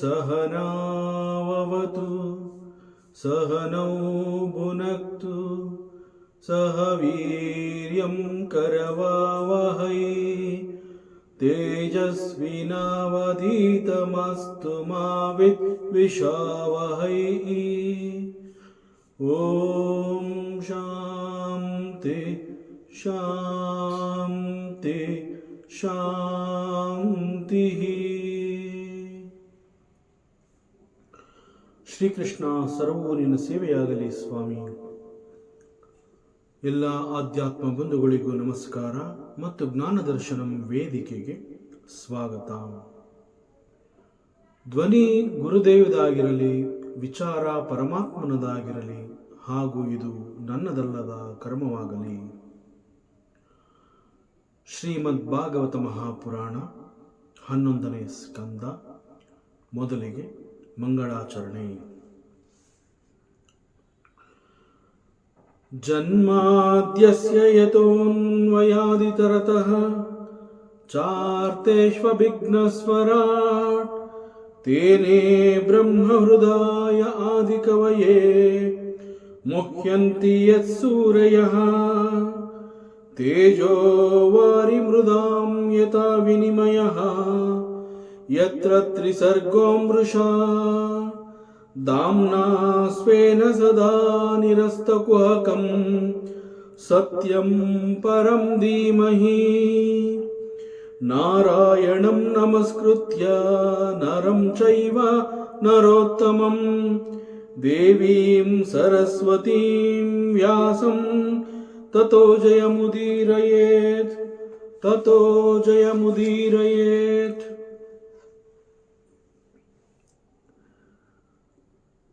सहनाववतु सहनौ भुनक्तु सह वीर्यं करवावहै तेजस्विनावधीतमस्तु मा विद्विषावहै। ओम शांति शांति शांति। ಶ್ರೀಕೃಷ್ಣ ಸರ್ವೂ ನಿನ್ನ ಸೇವೆಯಾಗಲಿ ಸ್ವಾಮಿ. ಎಲ್ಲ ಆಧ್ಯಾತ್ಮ ಬಂಧುಗಳಿಗೂ ನಮಸ್ಕಾರ ಮತ್ತು ಜ್ಞಾನದರ್ಶನಂ ವೇದಿಕೆಗೆ ಸ್ವಾಗತ. ಧ್ವನಿ ಗುರುದೇವದಾಗಿರಲಿ, ವಿಚಾರ ಪರಮಾತ್ಮನದಾಗಿರಲಿ, ಹಾಗೂ ಇದು ನನ್ನದಲ್ಲದ ಕರ್ಮವಾಗಲಿ. ಶ್ರೀಮದ್ ಭಾಗವತ ಮಹಾಪುರಾಣ 11ನೇ ಸ್ಕಂದ. ಮೊದಲಿಗೆ ಮಂಗಳಾಚರಣೆ. ಜನ್ಮಾದ್ಯಸ್ಯ ಯತೋನ್ವಯಾದಿತರತಃ ಚಾರ್ತೇಷ್ವಭಿಘ್ನಸ್ವರಾಟ್ ತೇನೇ ಬ್ರಹ್ಮಹೃದಾಯ ಆದಿಕವಯೇ ಮುಹ್ಯಂತಿ ಯತ್ಸೂರಯಃ ತೇಜೋ ವಾರಿಮೃದಾಂ ಯಥಾ ವಿನಿಮಯಃ ಯತ್ರ ತ್ರಿಸರ್ಗೋ ಮೃಷಾ ದಾಮ್ನಾ ಸ್ವೇನ ಸದಾ ನಿರಸ್ತಕುಹಕಂ ಸತ್ಯಂ ಪರಂ ಧೀಮಹಿ. ನಾರಾಯಣಂ ನಮಸ್ಕೃತ್ಯ ನರಂ ಚೈವ ನರೋತ್ತಮಂ ದೇವೀಂ ಸರಸ್ವತೀಂ ವ್ಯಾಸಂ ತತೋ ಜಯಮುದೀರಯೇತ್ ತತೋ ಜಯಮುದೀರಯೇತ್.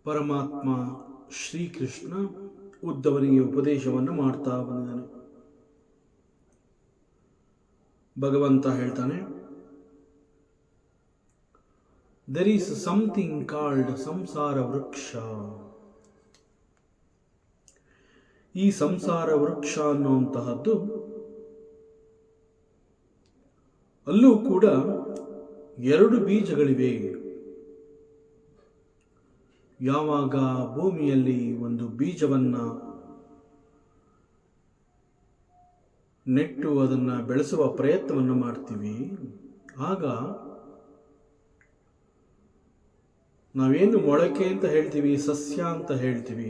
ಪರಮಾತ್ಮ ಶ್ರೀಕೃಷ್ಣ ಉದ್ಧವನಿಗೆ ಉಪದೇಶವನ್ನು ಮಾಡ್ತಾ ಬಂದಿದ್ದಾನೆ. ಭಗವಂತ ಹೇಳ್ತಾನೆ, there is something called ಸಂಸಾರ ವೃಕ್ಷ. ಈ ಸಂಸಾರ ವೃಕ್ಷ ಅನ್ನುವಂತಹದ್ದು ಅಲ್ಲೂ ಕೂಡ 2 ಬೀಜಗಳಿವೆ. ಯಾವಾಗ ಭೂಮಿಯಲ್ಲಿ ಒಂದು ಬೀಜವನ್ನ ನೆಟ್ಟು ಅದನ್ನು ಬೆಳೆಸುವ ಪ್ರಯತ್ನವನ್ನು ಮಾಡ್ತೀವಿ, ಆಗ ನಾವೇನು ಮೊಳಕೆ ಅಂತ ಹೇಳ್ತೀವಿ, ಸಸ್ಯ ಅಂತ ಹೇಳ್ತೀವಿ,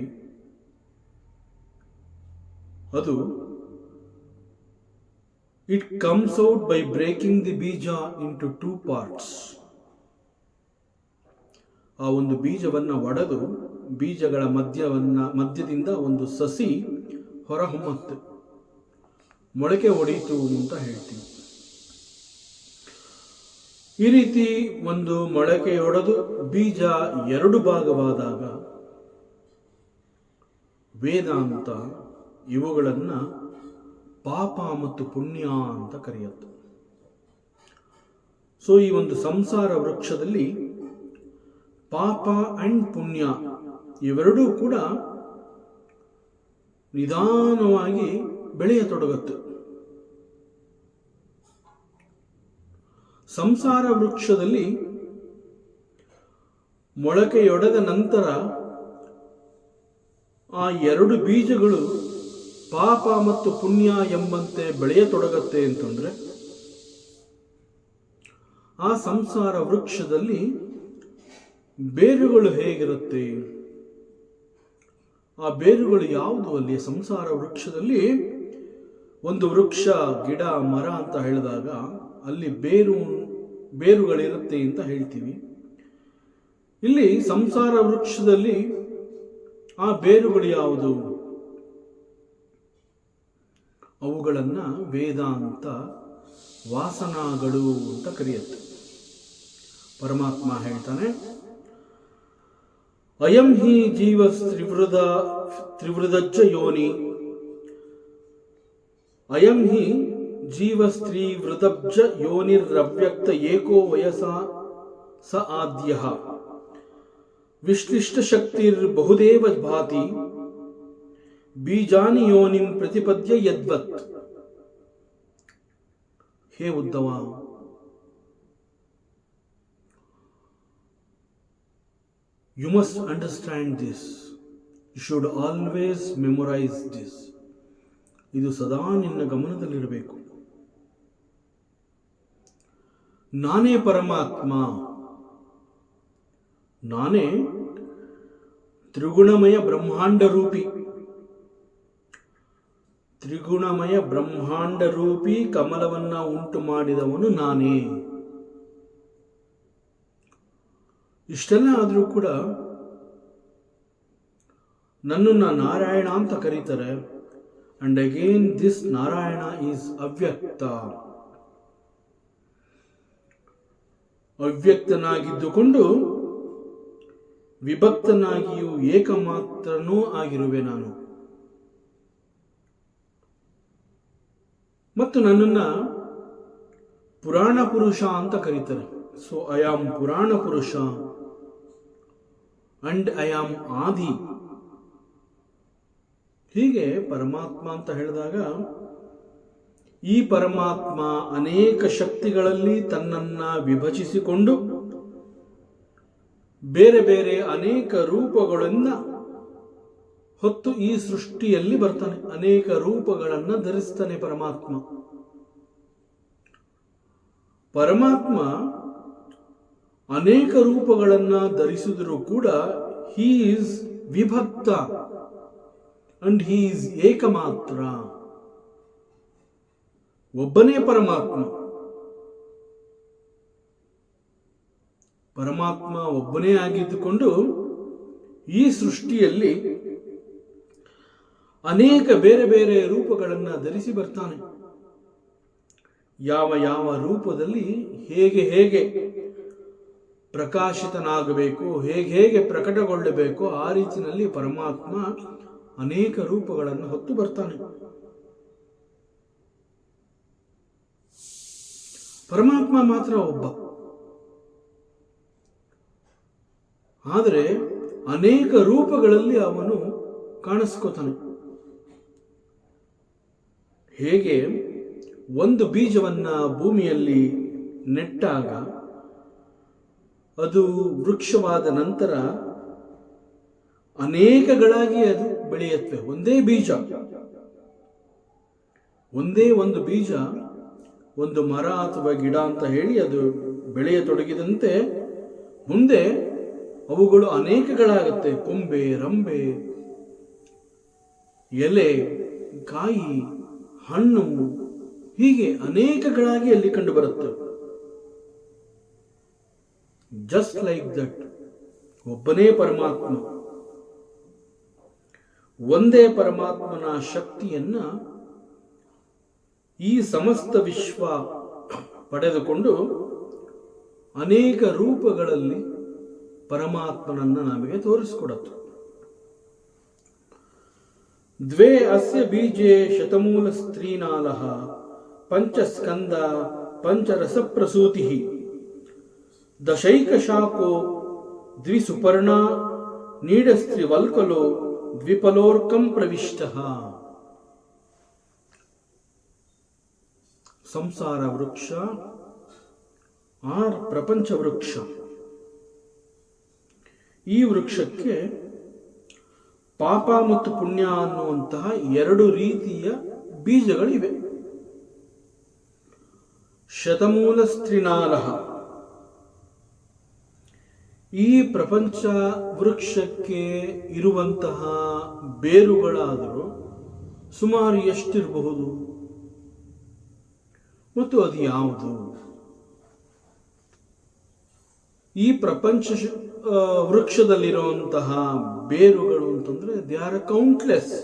ಅದು it comes out by breaking the ಬೀಜ ಇಂಟು 2 ಪಾರ್ಟ್ಸ್. ಆ ಒಂದು ಬೀಜವನ್ನು ಒಡೆದು ಬೀಜಗಳ ಮಧ್ಯದಿಂದ ಒಂದು ಸಸಿ ಹೊರಹೊಮ್ಮತ್ತೆ, ಮೊಳಕೆ ಒಡೆಯಿತು ಅಂತ ಹೇಳ್ತೀವಿ. ಈ ರೀತಿ ಒಂದು ಮೊಳಕೆಯೊಡೆದು ಬೀಜ 2 ಭಾಗವಾದಾಗ ವೇದಾಂತ ಇವುಗಳನ್ನು ಪಾಪ ಮತ್ತು ಪುಣ್ಯ ಅಂತ ಕರೆಯುತ್ತೆ. ಸೊ ಈ ಒಂದು ಸಂಸಾರ ವೃಕ್ಷದಲ್ಲಿ ಪಾಪ ಅಂಡ್ ಪುಣ್ಯ ಇವೆರಡೂ ಕೂಡ ನಿಧಾನವಾಗಿ ಬೆಳೆಯತೊಡಗುತ್ತೆ. ಸಂಸಾರ ವೃಕ್ಷದಲ್ಲಿ ಮೊಳಕೆಯೊಡೆದ ನಂತರ ಆ 2 ಬೀಜಗಳು ಪಾಪ ಮತ್ತು ಪುಣ್ಯ ಎಂಬಂತೆ ಬೆಳೆಯತೊಡಗತ್ತೆ ಅಂತಂದ್ರೆ, ಆ ಸಂಸಾರ ವೃಕ್ಷದಲ್ಲಿ ಬೇರುಗಳು ಹೇಗಿರುತ್ತೆ, ಆ ಬೇರುಗಳು ಯಾವುದು? ಅಲ್ಲಿ ಸಂಸಾರ ವೃಕ್ಷದಲ್ಲಿ ಒಂದು ವೃಕ್ಷ, ಗಿಡ, ಮರ ಅಂತ ಹೇಳಿದಾಗ ಅಲ್ಲಿ ಬೇರುಗಳಿರುತ್ತೆ ಅಂತ ಹೇಳ್ತೀವಿ. ಇಲ್ಲಿ ಸಂಸಾರ ವೃಕ್ಷದಲ್ಲಿ ಆ ಬೇರುಗಳು ಯಾವುದು? ಅವುಗಳನ್ನು ವೇದಾಂತ ವಾಸನಾಗಳು ಅಂತ ಕರೆಯುತ್ತೆ. ಪರಮಾತ್ಮ ಹೇಳ್ತಾನೆ, ಅಯಂ ಹಿ ಜೀವ ತ್ರಿವೃದಜ್ಜ ಯೋನಿ, ಅಯಂ ಹಿ ಜೀವ ಸ್ತ್ರೀ ವೃದಬ್ಜ ಯೋನಿರವ್ಯಕ್ತ ಏಕೋ ವಯಸ ಸ ಆದ್ಯ ವಿಶ್ಲಿಷ್ಟ ಶಕ್ತಿರ್ ಬಹುದೇವ ಭಾತಿ ಬೀಜಾನಿ ಯೋನಿಂ ಪ್ರತಿಪದ್ಯ ಯದ್ವತ್. ಹೇ Uddhava, you must understand this. You should always memorise this. ಇದು ಸದಾ ನಿನ್ನ ಗಮನದಲ್ಲಿರಬೇಕು. ನಾನೇ ಪರಮಾತ್ಮ, ನಾನೇ ತ್ರಿಗುಣಮಯ ಬ್ರಹ್ಮಾಂಡ ರೂಪಿ. ತ್ರಿಗುಣಮಯ ಬ್ರಹ್ಮಾಂಡ ರೂಪಿ ಕಮಲವನ್ನ ಉಂಟು ಮಾಡಿದವನು ನಾನೇ. ಇಷ್ಟೆಲ್ಲ ಆದರೂ ಕೂಡ ನನ್ನನ್ನು ನಾರಾಯಣ ಅಂತ ಕರೀತಾರೆ. And again this Narayana is ಅವ್ಯಕ್ತ. ಅವ್ಯಕ್ತನಾಗಿದ್ದುಕೊಂಡು ವಿಭಕ್ತನಾಗಿಯೂ ಏಕಮಾತ್ರನೂ ಆಗಿರುವೆ ನಾನು. ಮತ್ತು ನನ್ನನ್ನು ಪುರಾಣ ಪುರುಷ ಅಂತ ಕರೀತಾರೆ. ಸೊ ಐ ಆಮ್ ಪುರಾಣ ಪುರುಷ ಅಂಡ್ ಐ ಆಮ್ ಆದಿ. ಹೀಗೆ ಪರಮಾತ್ಮ ಅಂತ ಹೇಳಿದಾಗ ಈ ಪರಮಾತ್ಮ ಅನೇಕ ಶಕ್ತಿಗಳಲ್ಲಿ ತನ್ನನ್ನು ವಿಭಜಿಸಿಕೊಂಡು ಬೇರೆ ಬೇರೆ ಅನೇಕ ರೂಪಗಳನ್ನು ಹೊತ್ತು ಈ ಸೃಷ್ಟಿಯಲ್ಲಿ ಬರ್ತಾನೆ. ಅನೇಕ ರೂಪಗಳನ್ನು ಧರಿಸ್ತಾನೆ ಪರಮಾತ್ಮ. ಪರಮಾತ್ಮ ಅನೇಕ ರೂಪಗಳನ್ನು ಧರಿಸಿದರೂ ಕೂಡ ಹೀ ಈಸ್ ವಿಭಕ್ತ ಅಂಡ್ ಹೀ ಈಸ್ ಏಕಮಾತ್ರ. ಒಬ್ಬನೇ ಪರಮಾತ್ಮ. ಪರಮಾತ್ಮ ಒಬ್ಬನೇ ಆಗಿದ್ದುಕೊಂಡು ಈ ಸೃಷ್ಟಿಯಲ್ಲಿ ಅನೇಕ ಬೇರೆ ಬೇರೆ ರೂಪಗಳನ್ನು ಧರಿಸಿ ಬರ್ತಾನೆ. ಯಾವ ಯಾವ ರೂಪದಲ್ಲಿ ಹೇಗೆ ಹೇಗೆ ಪ್ರಕಾಶಿತನಾಗಬೇಕು, ಹೇಗೆ ಹೇಗೆ ಪ್ರಕಟಗೊಳ್ಳಬೇಕು, ಆ ರೀತಿಯಲ್ಲಿ ಪರಮಾತ್ಮ ಅನೇಕ ರೂಪಗಳನ್ನು ಹೊತ್ತು ಬರ್ತಾನೆ. ಪರಮಾತ್ಮ ಮಾತ್ರ ಒಬ್ಬ. ಆದರೆ ಅನೇಕ ರೂಪಗಳಲ್ಲಿ ಅವನು ಕಾಣಿಸ್ಕೋತಾನೆ. ಹೇಗೆ ಒಂದು ಬೀಜವನ್ನ ಭೂಮಿಯಲ್ಲಿ ನೆಟ್ಟಾಗ ಅದು ವೃಕ್ಷವಾದ ನಂತರ ಅನೇಕಗಳಾಗಿ ಅದು ಬೆಳೆಯುತ್ತವೆ. ಒಂದೇ ಬೀಜ, ಒಂದೇ ಒಂದು ಬೀಜ ಒಂದು ಮರ ಅಥವಾ ಗಿಡ ಅಂತ ಹೇಳಿ ಅದು ಬೆಳೆಯತೊಡಗಿದಂತೆ ಮುಂದೆ ಅವುಗಳು ಅನೇಕಗಳಾಗುತ್ತೆ. ಕೊಂಬೆ, ರಂಬೆ, ಎಲೆ, ಕಾಯಿ, ಹಣ್ಣು, ಹೀಗೆ ಅನೇಕಗಳಾಗಿ ಅಲ್ಲಿ ಕಂಡು ಬರುತ್ತೆ. ಜಸ್ಟ್ ಲೈಕ್ ದಟ್ ಒಬ್ಬನೇ ಪರಮಾತ್ಮ. ಒಂದೇ ಪರಮಾತ್ಮನ ಶಕ್ತಿಯನ್ನ ಈ ಸಮಸ್ತ ವಿಶ್ವ ಪಡೆದುಕೊಂಡು ಅನೇಕ ರೂಪಗಳಲ್ಲಿ ಪರಮಾತ್ಮನನ್ನು ನಮಗೆ ತೋರಿಸಿಕೊಡತ್ತು. ದ್ವೇ ಅಸ್ಯ ಬೀಜೆ ಶತಮೂಲ ಸ್ತ್ರೀನಾಲಃ ಪಂಚಸ್ಕಂದ ಪಂಚರಸ ಪ್ರಸೂತಿ ದಶೈಕ ಶಾಖೋ ದ್ವಿಸುಪರ್ಣ ನೀಡಸ್ತ್ರಿ ವಲ್ಕಲೋ ದ್ವಿಫಲೋರ್ಕಂ ಪ್ರವಿಷ್ಟಃ. ಸಂಸಾರ ವೃಕ್ಷ ಆರ್ ಪ್ರಪಂಚ ವೃಕ್ಷ. ಈ ವೃಕ್ಷಕ್ಕೆ ಪಾಪ ಮತ್ತು ಪುಣ್ಯ ಅನ್ನುವಂತಹ ಎರಡು ರೀತಿಯ ಬೀಜಗಳಿವೆ. ಶತಮೂಲ ಸ್ತ್ರೀನಾಲಃ, ಈ ಪ್ರಪಂಚ ವೃಕ್ಷಕ್ಕೆ ಇರುವಂತಹ ಬೇರುಗಳಾದರೂ ಸುಮಾರು ಎಷ್ಟಿರಬಹುದು ಮತ್ತು ಅದು ಯಾವುದು? ಈ ಪ್ರಪಂಚ ವೃಕ್ಷದಲ್ಲಿರುವಂತಹ ಬೇರುಗಳು ಅಂತಂದ್ರೆ they are countless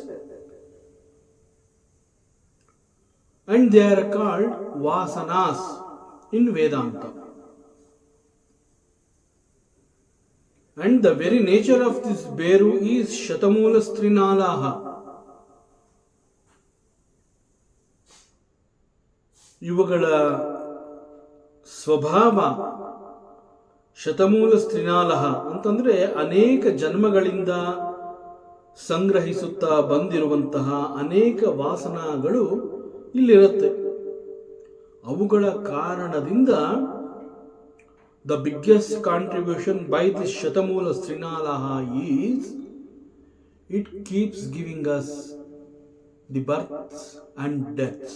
and they are called ವಾಸನಾಸ್ in Vedanta. And the very nature of this beru is shatamula strinalaha. ಇವುಗಳ ಸ್ವಭಾವ ಶತಮೂಲ ಸ್ತ್ರೀನಾಲಹ ಅಂತಂದ್ರೆ ಅನೇಕ ಜನ್ಮಗಳಿಂದ ಸಂಗ್ರಹಿಸುತ್ತಾ ಬಂದಿರುವಂತಹ ಅನೇಕ ವಾಸನಗಳು ಇಲ್ಲಿರುತ್ತೆ. ಅವುಗಳ ಕಾರಣದಿಂದ The biggest contribution by this Shatamula Srinalaha is it keeps giving us the births and deaths.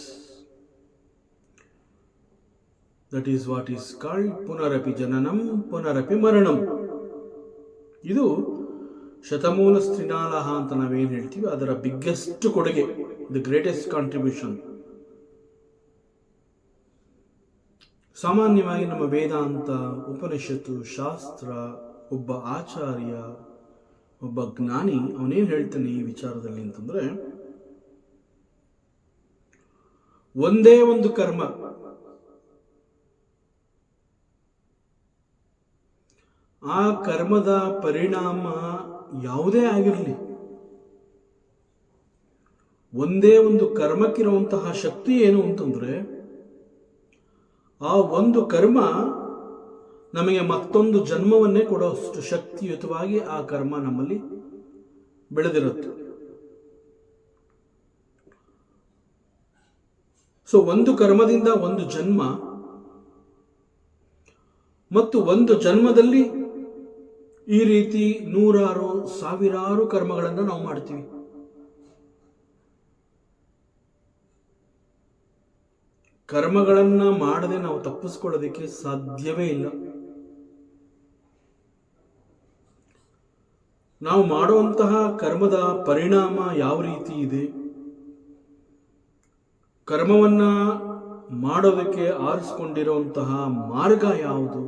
That is what is called Punarapi Jananam, Punarapi Maranam. ಇದು ಶತಮೂಲ ಸ್ತ್ರೀನಾಲಹ ಅಂತ ನಾವೇನು ಹೇಳ್ತೀವಿ ಅದರ ಬಿಗ್ಗೆಸ್ಟ್ ಕೊಡುಗೆ, ದಿ ಗ್ರೇಟೆಸ್ಟ್ ಕಾಂಟ್ರಿಬ್ಯೂಷನ್. ಸಾಮಾನ್ಯವಾಗಿ ನಮ್ಮ ವೇದಾಂತ, ಉಪನಿಷತ್ತು, ಶಾಸ್ತ್ರ, ಒಬ್ಬ ಆಚಾರ್ಯ, ಒಬ್ಬ ಜ್ಞಾನಿ ಅವನೇನು ಹೇಳ್ತಾನೆ ಈ ವಿಚಾರದಲ್ಲಿ ಅಂತಂದ್ರೆ, ಒಂದೇ ಒಂದು ಕರ್ಮ ಆ ಕರ್ಮದ ಪರಿಣಾಮ ಯಾವುದೇ ಆಗಿರಲಿ, ಒಂದೇ ಒಂದು ಕರ್ಮಕ್ಕಿರುವಂತಹ ಶಕ್ತಿ ಏನು ಅಂತಂದ್ರೆ, ಆ ಒಂದು ಕರ್ಮ ನಮಗೆ ಮತ್ತೊಂದು ಜನ್ಮವನ್ನೇ ಕೊಡುವಷ್ಟು ಶಕ್ತಿಯುತವಾಗಿ ಆ ಕರ್ಮ ನಮ್ಮಲ್ಲಿ ಬೆಳೆದಿರುತ್ತೆ. ಸೊ ಒಂದು ಕರ್ಮದಿಂದ ಒಂದು ಜನ್ಮ, ಮತ್ತು ಒಂದು ಜನ್ಮದಲ್ಲಿ ಈ ರೀತಿ ನೂರಾರು ಸಾವಿರಾರು ಕರ್ಮಗಳನ್ನು ನಾವು ಮಾಡ್ತೀವಿ. ಕರ್ಮಗಳನ್ನ ಮಾಡದೆ ನಾವು ತಪ್ಪಿಸ್ಕೊಳ್ಳೋದಕ್ಕೆ ಸಾಧ್ಯವೇ ಇಲ್ಲ. ನಾವು ಮಾಡುವಂತಹ ಕರ್ಮದ ಪರಿಣಾಮ ಯಾವ ರೀತಿ ಇದೆ, ಕರ್ಮವನ್ನ ಮಾಡೋದಕ್ಕೆ ಆರಿಸಿಕೊಂಡಿರುವಂತಹ ಮಾರ್ಗ ಯಾವುದು,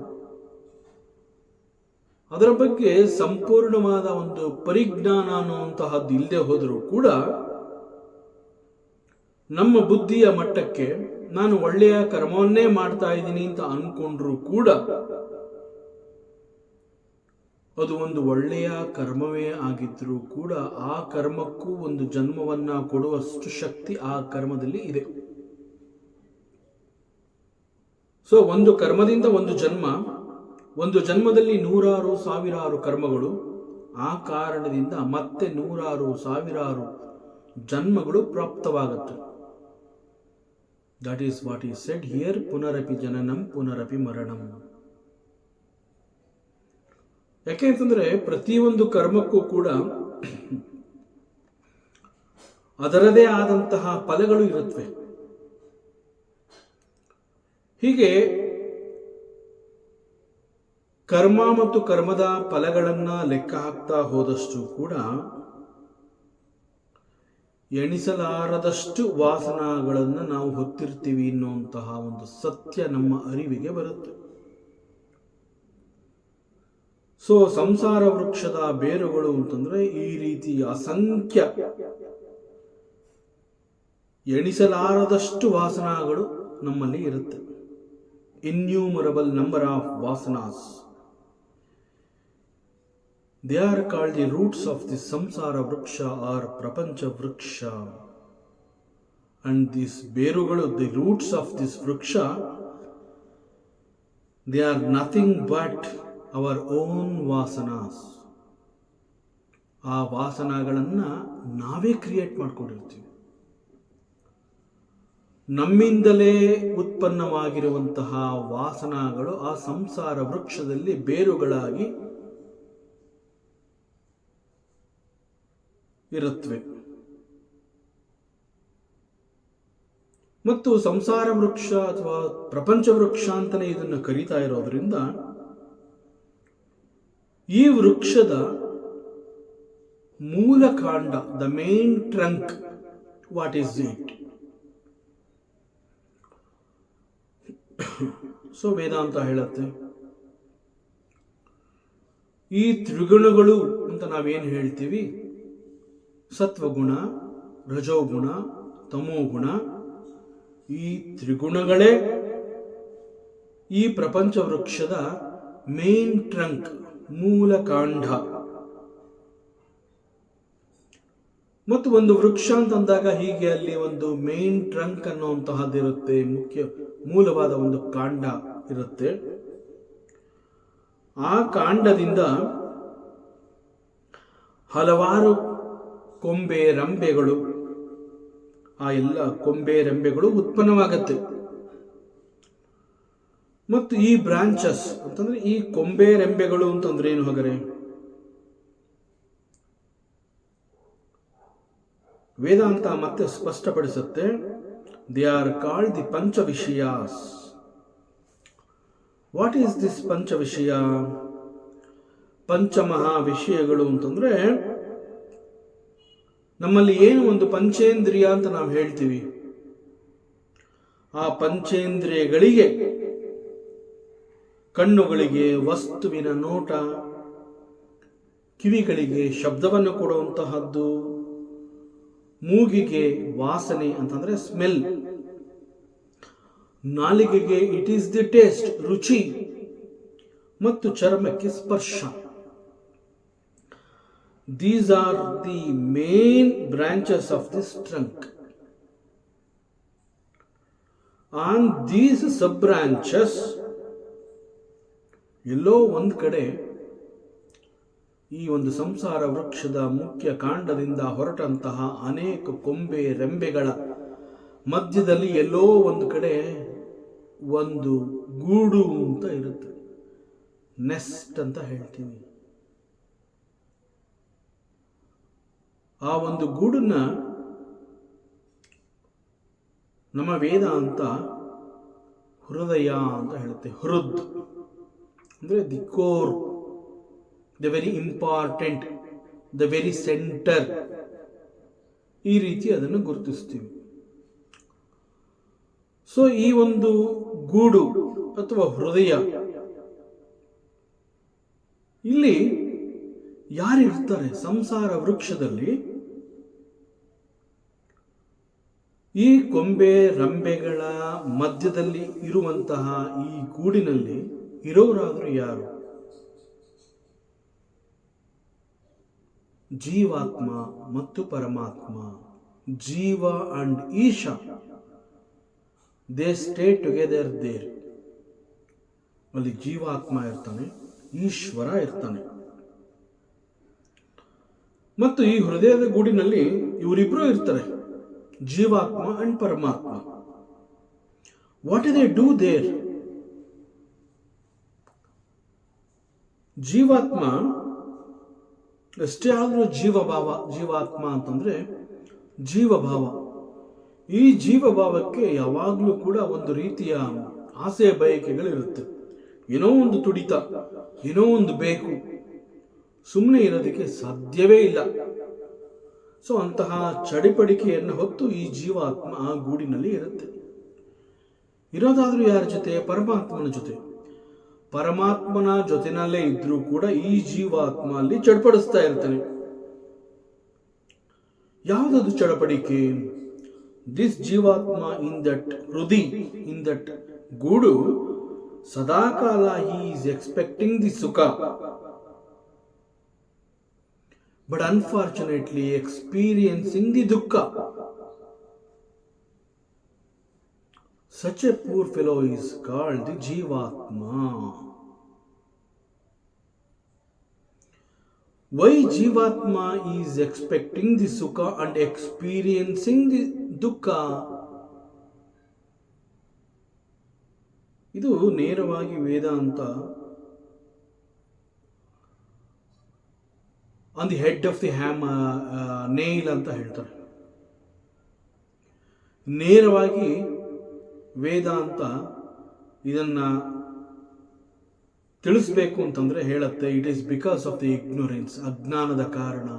ಅದರ ಬಗ್ಗೆ ಸಂಪೂರ್ಣವಾದ ಒಂದು ಪರಿಜ್ಞಾನ ಅನ್ನುವಂತಹದ್ದು ಇಲ್ಲದೆ ಹೋದರೂ ಕೂಡ ನಮ್ಮ ಬುದ್ಧಿಯ ಮಟ್ಟಕ್ಕೆ ನಾನು ಒಳ್ಳೆಯ ಕರ್ಮವನ್ನೇ ಮಾಡ್ತಾ ಇದ್ದೀನಿ ಅಂತ ಅನ್ಕೊಂಡ್ರೂ ಕೂಡ ಅದು ಒಂದು ಒಳ್ಳೆಯ ಕರ್ಮವೇ ಆಗಿದ್ರೂ ಕೂಡ ಆ ಕರ್ಮಕ್ಕೂ ಒಂದು ಜನ್ಮವನ್ನ ಕೊಡುವಷ್ಟು ಶಕ್ತಿ ಆ ಕರ್ಮದಲ್ಲಿ ಇದೆ. ಸೊ ಒಂದು ಕರ್ಮದಿಂದ ಒಂದು ಜನ್ಮ, ಒಂದು ಜನ್ಮದಲ್ಲಿ ನೂರಾರು ಸಾವಿರಾರು ಕರ್ಮಗಳು, ಆ ಕಾರಣದಿಂದ ಮತ್ತೆ ನೂರಾರು ಸಾವಿರಾರು ಜನ್ಮಗಳು ಪ್ರಾಪ್ತವಾಗುತ್ತೆ. That is what is said here, ಪುನರಪಿ ಜನನಂ ಪುನರಪಿ ಮರಣಂ. ಯಾಕೆ ಅಂತಂದ್ರೆ ಪ್ರತಿಯೊಂದು ಕರ್ಮಕ್ಕೂ ಕೂಡ ಅದರದೇ ಆದಂತಹ ಫಲಗಳು ಇರುತ್ತವೆ. ಹೀಗೆ ಕರ್ಮ ಮತ್ತು ಕರ್ಮದ ಫಲಗಳನ್ನ ಲೆಕ್ಕ ಹಾಕ್ತಾ ಹೋದಷ್ಟು ಕೂಡ ಎಣಿಸಲಾರದಷ್ಟು ವಾಸನಗಳನ್ನು ನಾವು ಹೊತ್ತಿರ್ತೀವಿ ಅನ್ನುವಂತಹ ಒಂದು ಸತ್ಯ ನಮ್ಮ ಅರಿವಿಗೆ ಬರುತ್ತೆ. ಸೊ ಸಂಸಾರ ವೃಕ್ಷದ ಬೇರುಗಳು ಅಂತಂದ್ರೆ ಈ ರೀತಿ ಅಸಂಖ್ಯ ಎಣಿಸಲಾರದಷ್ಟು ವಾಸನಗಳು ನಮ್ಮಲ್ಲಿ ಇರುತ್ತೆ. ಇನ್ಯೂಮರಬಲ್ ನಂಬರ್ ಆಫ್ ವಾಸನಾಸ್. They are called the roots of the samsara vriksha or prapancha vriksha. And these berugalu, the roots of this vriksha, they are nothing but our own vasanas. ಆ ವಾಸನಗಳನ್ನ ನಾವೇ ಕ್ರಿಯೇಟ್ ಮಾಡ್ಕೊಂಡಿರ್ತೀವಿ. ನಮ್ಮಿಂದಲೇ ಉತ್ಪನ್ನವಾಗಿರುವಂತಹ ವಾಸನಗಳು ಆ ಸಂಸಾರ ವೃಕ್ಷದಲ್ಲಿ ಬೇರುಗಳಾಗಿ ಇರುತ್ತವೆ. ಮತ್ತು ಸಂಸಾರ ವೃಕ್ಷ ಅಥವಾ ಪ್ರಪಂಚ ವೃಕ್ಷ ಅಂತಲೇ ಇದನ್ನು ಕರೀತಾ ಇರೋದ್ರಿಂದ ಈ ವೃಕ್ಷದ ಮೂಲ ಕಾಂಡ, the main trunk, what is it? So Vedanta ಹೇಳುತ್ತೆ, ಈ ತ್ರಿಗುಣಗಳು ಅಂತ ನಾವೇನು ಹೇಳ್ತೀವಿ, ಸತ್ವಗುಣ, ರಜೋಗುಣ, ತಮೋಗುಣ, ಈ ತ್ರಿಗುಣಗಳೇ ಈ ಪ್ರಪಂಚ ವೃಕ್ಷದ ಮೇನ್ ಟ್ರಂಕ್, ಮೂಲ ಕಾಂಡ. ಮತ್ತು ಒಂದು ವೃಕ್ಷ ಅಂತಂದಾಗ ಹೀಗೆ ಅಲ್ಲಿ ಒಂದು ಮೇನ್ ಟ್ರಂಕ್ ಅನ್ನುವಂತಹದ್ದಿರುತ್ತೆ, ಮುಖ್ಯ ಮೂಲವಾದ ಒಂದು ಕಾಂಡ ಇರುತ್ತೆ. ಆ ಕಾಂಡದಿಂದ ಹಲವಾರು ಕೊಂಬೆ ರೆಂಬೆಗಳು, ಆ ಎಲ್ಲ ಕೊಂಬೆ ರೆಂಬೆಗಳು ಉತ್ಪನ್ನವಾಗತ್ತೆ. ಮತ್ತು ಈ ಬ್ರಾಂಚಸ್ ಅಂತಂದ್ರೆ ಈ ಕೊಂಬೆ ರೆಂಬೆಗಳು ಅಂತಂದ್ರೆ ಏನು ಹಾಗಾದ್ರೆ? ವೇದಾಂತ ಮತ್ತೆ ಸ್ಪಷ್ಟಪಡಿಸುತ್ತೆ, ದೇ ಆರ್ ಕಾಲ್ಡ್ ದಿ ಪಂಚ ವಿಷಯಾಸ್. ವಾಟ್ ಈಸ್ ದಿಸ್ ಪಂಚ ವಿಷಯ? ಪಂಚಮಹಾ ವಿಷಯಗಳು ಅಂತಂದ್ರೆ ನಮ್ಮಲ್ಲಿ ಏನು ಒಂದು ಪಂಚೇಂದ್ರಿಯ ಅಂತ ನಾವು ಹೇಳ್ತೀವಿ, ಆ ಪಂಚೇಂದ್ರಿಯಗಳಿಗೆ, ಕಣ್ಣುಗಳಿಗೆ ವಸ್ತುವಿನ ನೋಟ, ಕಿವಿಗಳಿಗೆ ಶಬ್ದವನ್ನು ಕೊಡುವಂತಹದ್ದು, ಮೂಗಿಗೆ ವಾಸನೆ ಅಂತಂದ್ರೆ ಸ್ಮೆಲ್, ನಾಲಿಗೆಗೆ ಇಟ್ ಈಸ್ ದಿ ಟೇಸ್ಟ್ ರುಚಿ, ಮತ್ತು ಚರ್ಮಕ್ಕೆ ಸ್ಪರ್ಶ. These are the main branches of this trunk. On these sub-branches, ಎಲ್ಲೋ ಒಂದು ಕಡೆ ಈ ಒಂದು ಸಂಸಾರ ವೃಕ್ಷದ ಮುಖ್ಯ ಕಾಂಡದಿಂದ ಹೊರಟಂತಹ ಅನೇಕ ಕೊಂಬೆ ರೆಂಬೆಗಳ ಮಧ್ಯದಲ್ಲಿ ಎಲ್ಲೋ ಒಂದು ಕಡೆ ಒಂದು ಗೂಡು ಅಂತ ಇರುತ್ತೆ, ನೆಸ್ಟ್ ಅಂತ ಹೇಳ್ತೀವಿ. ಆ ಒಂದು ಗೂಡನ್ನ ನಮ್ಮ ವೇದಾಂತ ಹೃದಯ ಅಂತ ಹೇಳುತ್ತೆ. ಹೃದ್ ಅಂದ್ರೆ the core, the very important, the very centre, ಈ ರೀತಿ ಅದನ್ನು ಗುರುತಿಸ್ತೀವಿ. ಸೊ ಈ ಒಂದು ಗೂಡು ಅಥವಾ ಹೃದಯ, ಇಲ್ಲಿ ಯಾರಿರ್ತಾರೆ? ಸಂಸಾರ ವೃಕ್ಷದಲ್ಲಿ ಈ ಕೊಂಬೆ ರಂಬೆಗಳ ಮಧ್ಯದಲ್ಲಿ ಇರುವಂತಹ ಈ ಗೂಡಿನಲ್ಲಿ ಇರೋರಾದರೂ ಯಾರು? ಜೀವಾತ್ಮ ಮತ್ತು ಪರಮಾತ್ಮ, ಜೀವ ಅಂಡ್ ಈಶ, ದೇ ಸ್ಟೇ ಟುಗೆದರ್ ದೇರ್. ಅಲ್ಲಿ ಜೀವಾತ್ಮ ಇರ್ತಾನೆ, ಈಶ್ವರ ಇರ್ತಾನೆ. ಮತ್ತು ಈ ಹೃದಯದ ಗೂಡಿನಲ್ಲಿ ಇವರಿಬ್ರು ಇರ್ತಾರೆ, ಜೀವಾತ್ಮ ಅಂಡ್ ಪರಮಾತ್ಮ. What do they do there? ಜೀವಾತ್ಮ ಎಷ್ಟೇ ಆದ್ರೂ ಜೀವಭಾವ, ಜೀವಾತ್ಮ ಅಂತಂದ್ರೆ ಜೀವಭಾವ. ಈ ಜೀವಭಾವಕ್ಕೆ ಯಾವಾಗಲೂ ಕೂಡ ಒಂದು ರೀತಿಯ ಆಸೆ ಬಯಕೆಗಳಿರುತ್ತೆ. ಏನೋ ಒಂದು ತುಡಿತ, ಏನೋ ಒಂದು ಬೇಕು, ಸುಮ್ಮನೆ ಇರೋದಕ್ಕೆ ಸಾಧ್ಯವೇ ಇಲ್ಲ. ಸೊ ಅಂತಹ ಚಡಿಪಡಿಕೆಯನ್ನು ಹೊತ್ತು ಈ ಜೀವಾತ್ಮ ಆ ಗೂಡಿನಲ್ಲಿ ಇರುತ್ತೆ. ಇರೋದಾದ್ರೂ ಯಾರ ಜೊತೆ? ಪರಮಾತ್ಮನ ಜೊತೆ. ಪರಮಾತ್ಮನ ಜೊತೆನಲ್ಲೇ ಇದ್ರೂ ಕೂಡ ಈ ಜೀವಾತ್ಮ ಅಲ್ಲಿ ಚಡ್ಪಡಿಸ್ತಾ ಇರ್ತಾನೆ. ಯಾವುದದು ಚಡಪಡಿಕೆ? ದಿಸ್ ಜೀವಾತ್ಮ ಇನ್ ದಟ್ ಹೃದಯ, ಇನ್ ದಟ್ ಗೂಡು, ಸದಾಕಾಲ ಹಿ ಈಸ್ ಎಕ್ಸ್ಪೆಕ್ಟಿಂಗ್ ದಿ ಸುಖ, but unfortunately experiencing the dukkha. Such a poor fellow is called the Jivatma. Why Jivatma is expecting the sukha and experiencing the dukkha? ಇದು ನೇರವಾಗಿ Vedanta on the head of the nail ಅಂತ ಹೇಳ್ತಾರೆ. ನೇರವಾಗಿ ವೇದಾಂತ ಇದನ್ನ ತಿಳಿಸ್ಬೇಕು ಅಂತಂದ್ರೆ ಹೇಳುತ್ತೆ, it is because of the ignorance, ಅಜ್ಞಾನದ ಕಾರಣ.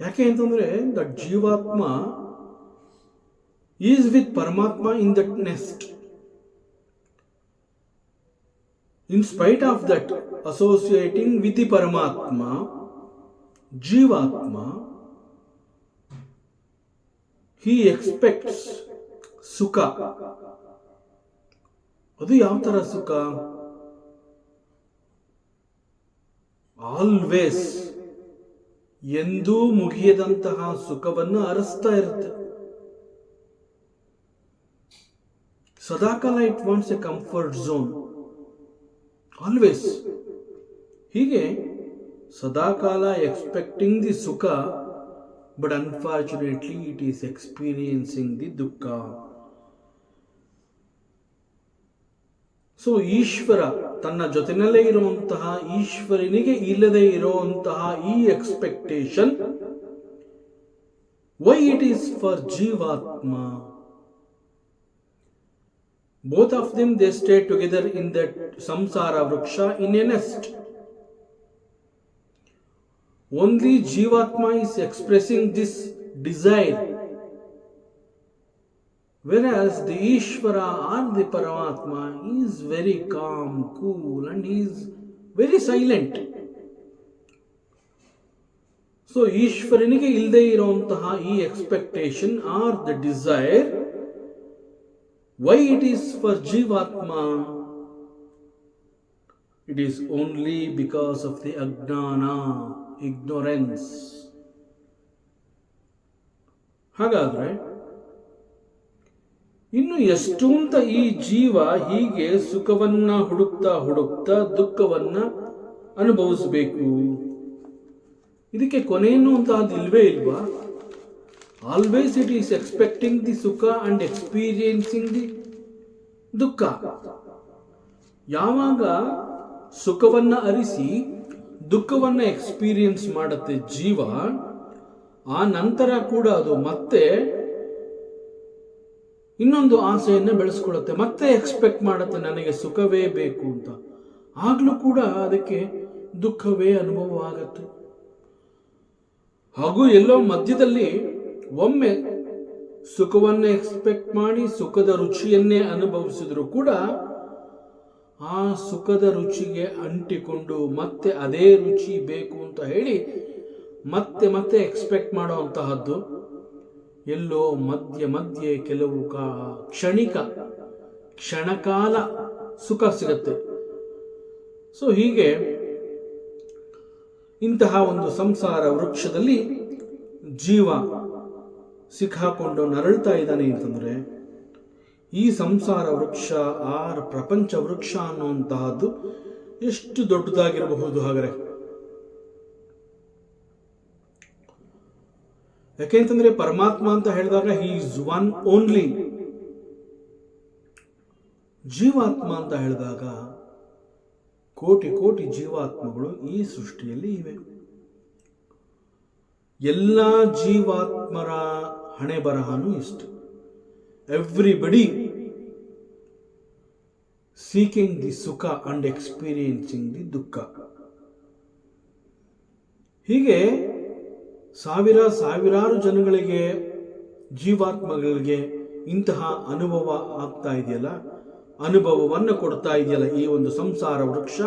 ಯಾಕೆ ಅಂತಂದ್ರೆ ದಟ್ ಜೀವಾತ್ಮ ಈಸ್ ವಿತ್ ಪರಮಾತ್ಮ in that nest. In spite of that, associating with the Paramatma, Jivatma, he expects Sukha. ಅದು ಯಾವ ತರ ಸುಖ? ಆಲ್ವೇಸ್, ಎಂದೂ ಮುಗಿಯದಂತಹ ಸುಖವನ್ನು ಅರಸ್ತಾ ಇರುತ್ತೆ. ಸದಾಕಾಲ it wants A comfort zone. Always ಹೀಗೆ ಸದಾಕಾಲ ಎಕ್ಸ್ಪೆಕ್ಟಿಂಗ್ ದಿ ಸುಖ, but unfortunately it is experiencing the ದುಃಖ. ಸೊ ಈಶ್ವರ ತನ್ನ ಜೊತೆನಲ್ಲೇ ಇರುವಂತಹ ಈಶ್ವರನಿಗೆ ಇಲ್ಲದೆ ಇರುವಂತಹ ಈ expectation, why it is for ಜೀವಾತ್ಮ. Both of them, they stay together in that samsara vriksha in a nest. Only Jivatma is expressing this desire, whereas the Ishvara or the Paramatma is very calm, cool, and he is very silent. So Ishvaranige ilde iruvantaha ee expectation or the desire, why it is for Jivatma? It is only because of the Ajnana, ignorance. ಹಾಗಾದ್ರೆ ಇನ್ನು ಎಷ್ಟು ಅಂತ ಈ ಜೀವ ಹೀಗೆ ಸುಖವನ್ನ ಹುಡುಕ್ತಾ ದುಃಖವನ್ನ ಅನುಭವಿಸಬೇಕು? ಇದಕ್ಕೆ ಕೊನೆಯನ್ನು ಅಂತ ಅದಿಲ್ವೇ ಇಲ್ವಾ? Always it is expecting the sukha and experiencing the dukkha. ಯಾವಾಗ ಸುಖವನ್ನ ಅರಿಸಿ ದುಃಖವನ್ನ ಎಕ್ಸ್ಪೀರಿಯನ್ಸ್ ಮಾಡುತ್ತೆ ಜೀವ, ಆ ನಂತರ ಕೂಡ ಅದು ಮತ್ತೆ ಇನ್ನೊಂದು ಆಸೆಯನ್ನ ಬೆಳೆಸ್ಕೊಳ್ಳುತ್ತೆ, ಮತ್ತೆ ಎಕ್ಸ್ಪೆಕ್ಟ್ ಮಾಡುತ್ತೆ ನನಗೆ ಸುಖವೇ ಬೇಕು ಅಂತ. ಆಗ್ಲೂ ಕೂಡ ಅದಕ್ಕೆ ದುಃಖವೇ ಅನುಭವ ಆಗತ್ತೆ. ಹಾಗೂ ಎಲ್ಲೋ ಮಧ್ಯದಲ್ಲಿ ಒಮ್ಮೆ ಸುಖವನ್ನ ಎಕ್ಸ್ಪೆಕ್ಟ್ ಮಾಡಿ ಸುಖದ ರುಚಿಯನ್ನೇ ಅನುಭವಿಸಿದ್ರು ಕೂಡ ಆ ಸುಖದ ರುಚಿಗೆ ಅಂಟಿಕೊಂಡು ಮತ್ತೆ ಅದೇ ರುಚಿ ಬೇಕು ಅಂತ ಹೇಳಿ ಮತ್ತೆ ಮತ್ತೆ ಎಕ್ಸ್ಪೆಕ್ಟ್ ಮಾಡುವಂತಹದ್ದು ಎಲ್ಲೋ ಮಧ್ಯೆ ಕೆಲವು ಕ್ಷಣಕಾಲ ಸುಖ ಸಿಗತ್ತೆ. ಸೊ ಹೀಗೆ ಇಂತಹ ಒಂದು ಸಂಸಾರ ವೃಕ್ಷದಲ್ಲಿ ಜೀವ ಸಿಕ್ಕಾಕೊಂಡು ನರಳ್ತಾ ಇದ್ದಾನೆ ಅಂತಂದ್ರೆ, ಈ ಸಂಸಾರ ವೃಕ್ಷ ಆರ್ ಪ್ರಪಂಚ ವೃಕ್ಷ ಅನ್ನುವಂತಹದ್ದು ಎಷ್ಟು ದೊಡ್ಡದಾಗಿರಬಹುದು ಹಾಗಾದ್ರೆ? ಯಾಕೆಂತಂದ್ರೆ ಪರಮಾತ್ಮ ಅಂತ ಹೇಳಿದಾಗ ಹಿ ಈಸ್ ಒನ್ ಓನ್ಲಿ. ಜೀವಾತ್ಮ ಅಂತ ಹೇಳಿದಾಗ ಕೋಟಿ ಕೋಟಿ ಜೀವಾತ್ಮಗಳು ಈ ಸೃಷ್ಟಿಯಲ್ಲಿ ಇವೆ. ಎಲ್ಲ ಜೀವಾತ್ಮರ ಹಣೆ ಬರಹನೂ ಇಷ್ಟು. ಎವ್ರಿಬಡಿ ಸೀಕಿಂಗ್ ದಿ ಸುಖ ಅಂಡ್ ಎಕ್ಸ್ಪೀರಿಯನ್ಸಿಂಗ್ ದಿ ದುಃಖ. ಹೀಗೆ ಸಾವಿರಾರು ಜನಗಳಿಗೆ, ಜೀವಾತ್ಮಗಳಿಗೆ ಇಂತಹ ಅನುಭವ ಆಗ್ತಾ ಇದೆಯಲ್ಲ, ಅನುಭವವನ್ನು ಕೊಡ್ತಾ ಇದೆಯಲ್ಲ ಈ ಒಂದು ಸಂಸಾರ ವೃಕ್ಷ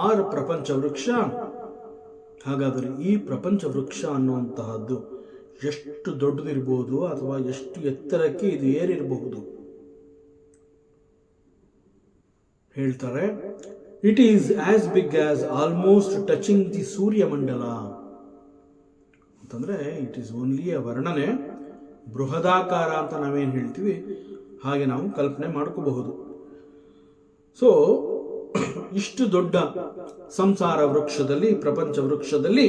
ಆರ್ ಪ್ರಪಂಚ ವೃಕ್ಷ. ಹಾಗಾದರೆ ಈ ಪ್ರಪಂಚ ವೃಕ್ಷ ಅನ್ನುವಂತಹದ್ದು ಎಷ್ಟು ದೊಡ್ಡದಿರಬಹುದು ಅಥವಾ ಎಷ್ಟು ಎತ್ತರಕ್ಕೆ ಇದು ಏರಿರಬಹುದು? ಹೇಳ್ತಾರೆ, it is as big as almost touching the ಸೂರ್ಯಮಂಡಲ ಅಂತಂದ್ರೆ ಇಟ್ ಈಸ್ ಓನ್ಲಿ ಅ ವರ್ಣನೆ, ಬೃಹದಾಕಾರ ಅಂತ ನಾವೇನು ಹೇಳ್ತೀವಿ ಹಾಗೆ ನಾವು ಕಲ್ಪನೆ ಮಾಡ್ಕೋಬಹುದು. ಸೊ ಇಷ್ಟು ದೊಡ್ಡ ಸಂಸಾರ ವೃಕ್ಷದಲ್ಲಿ, ಪ್ರಪಂಚ ವೃಕ್ಷದಲ್ಲಿ,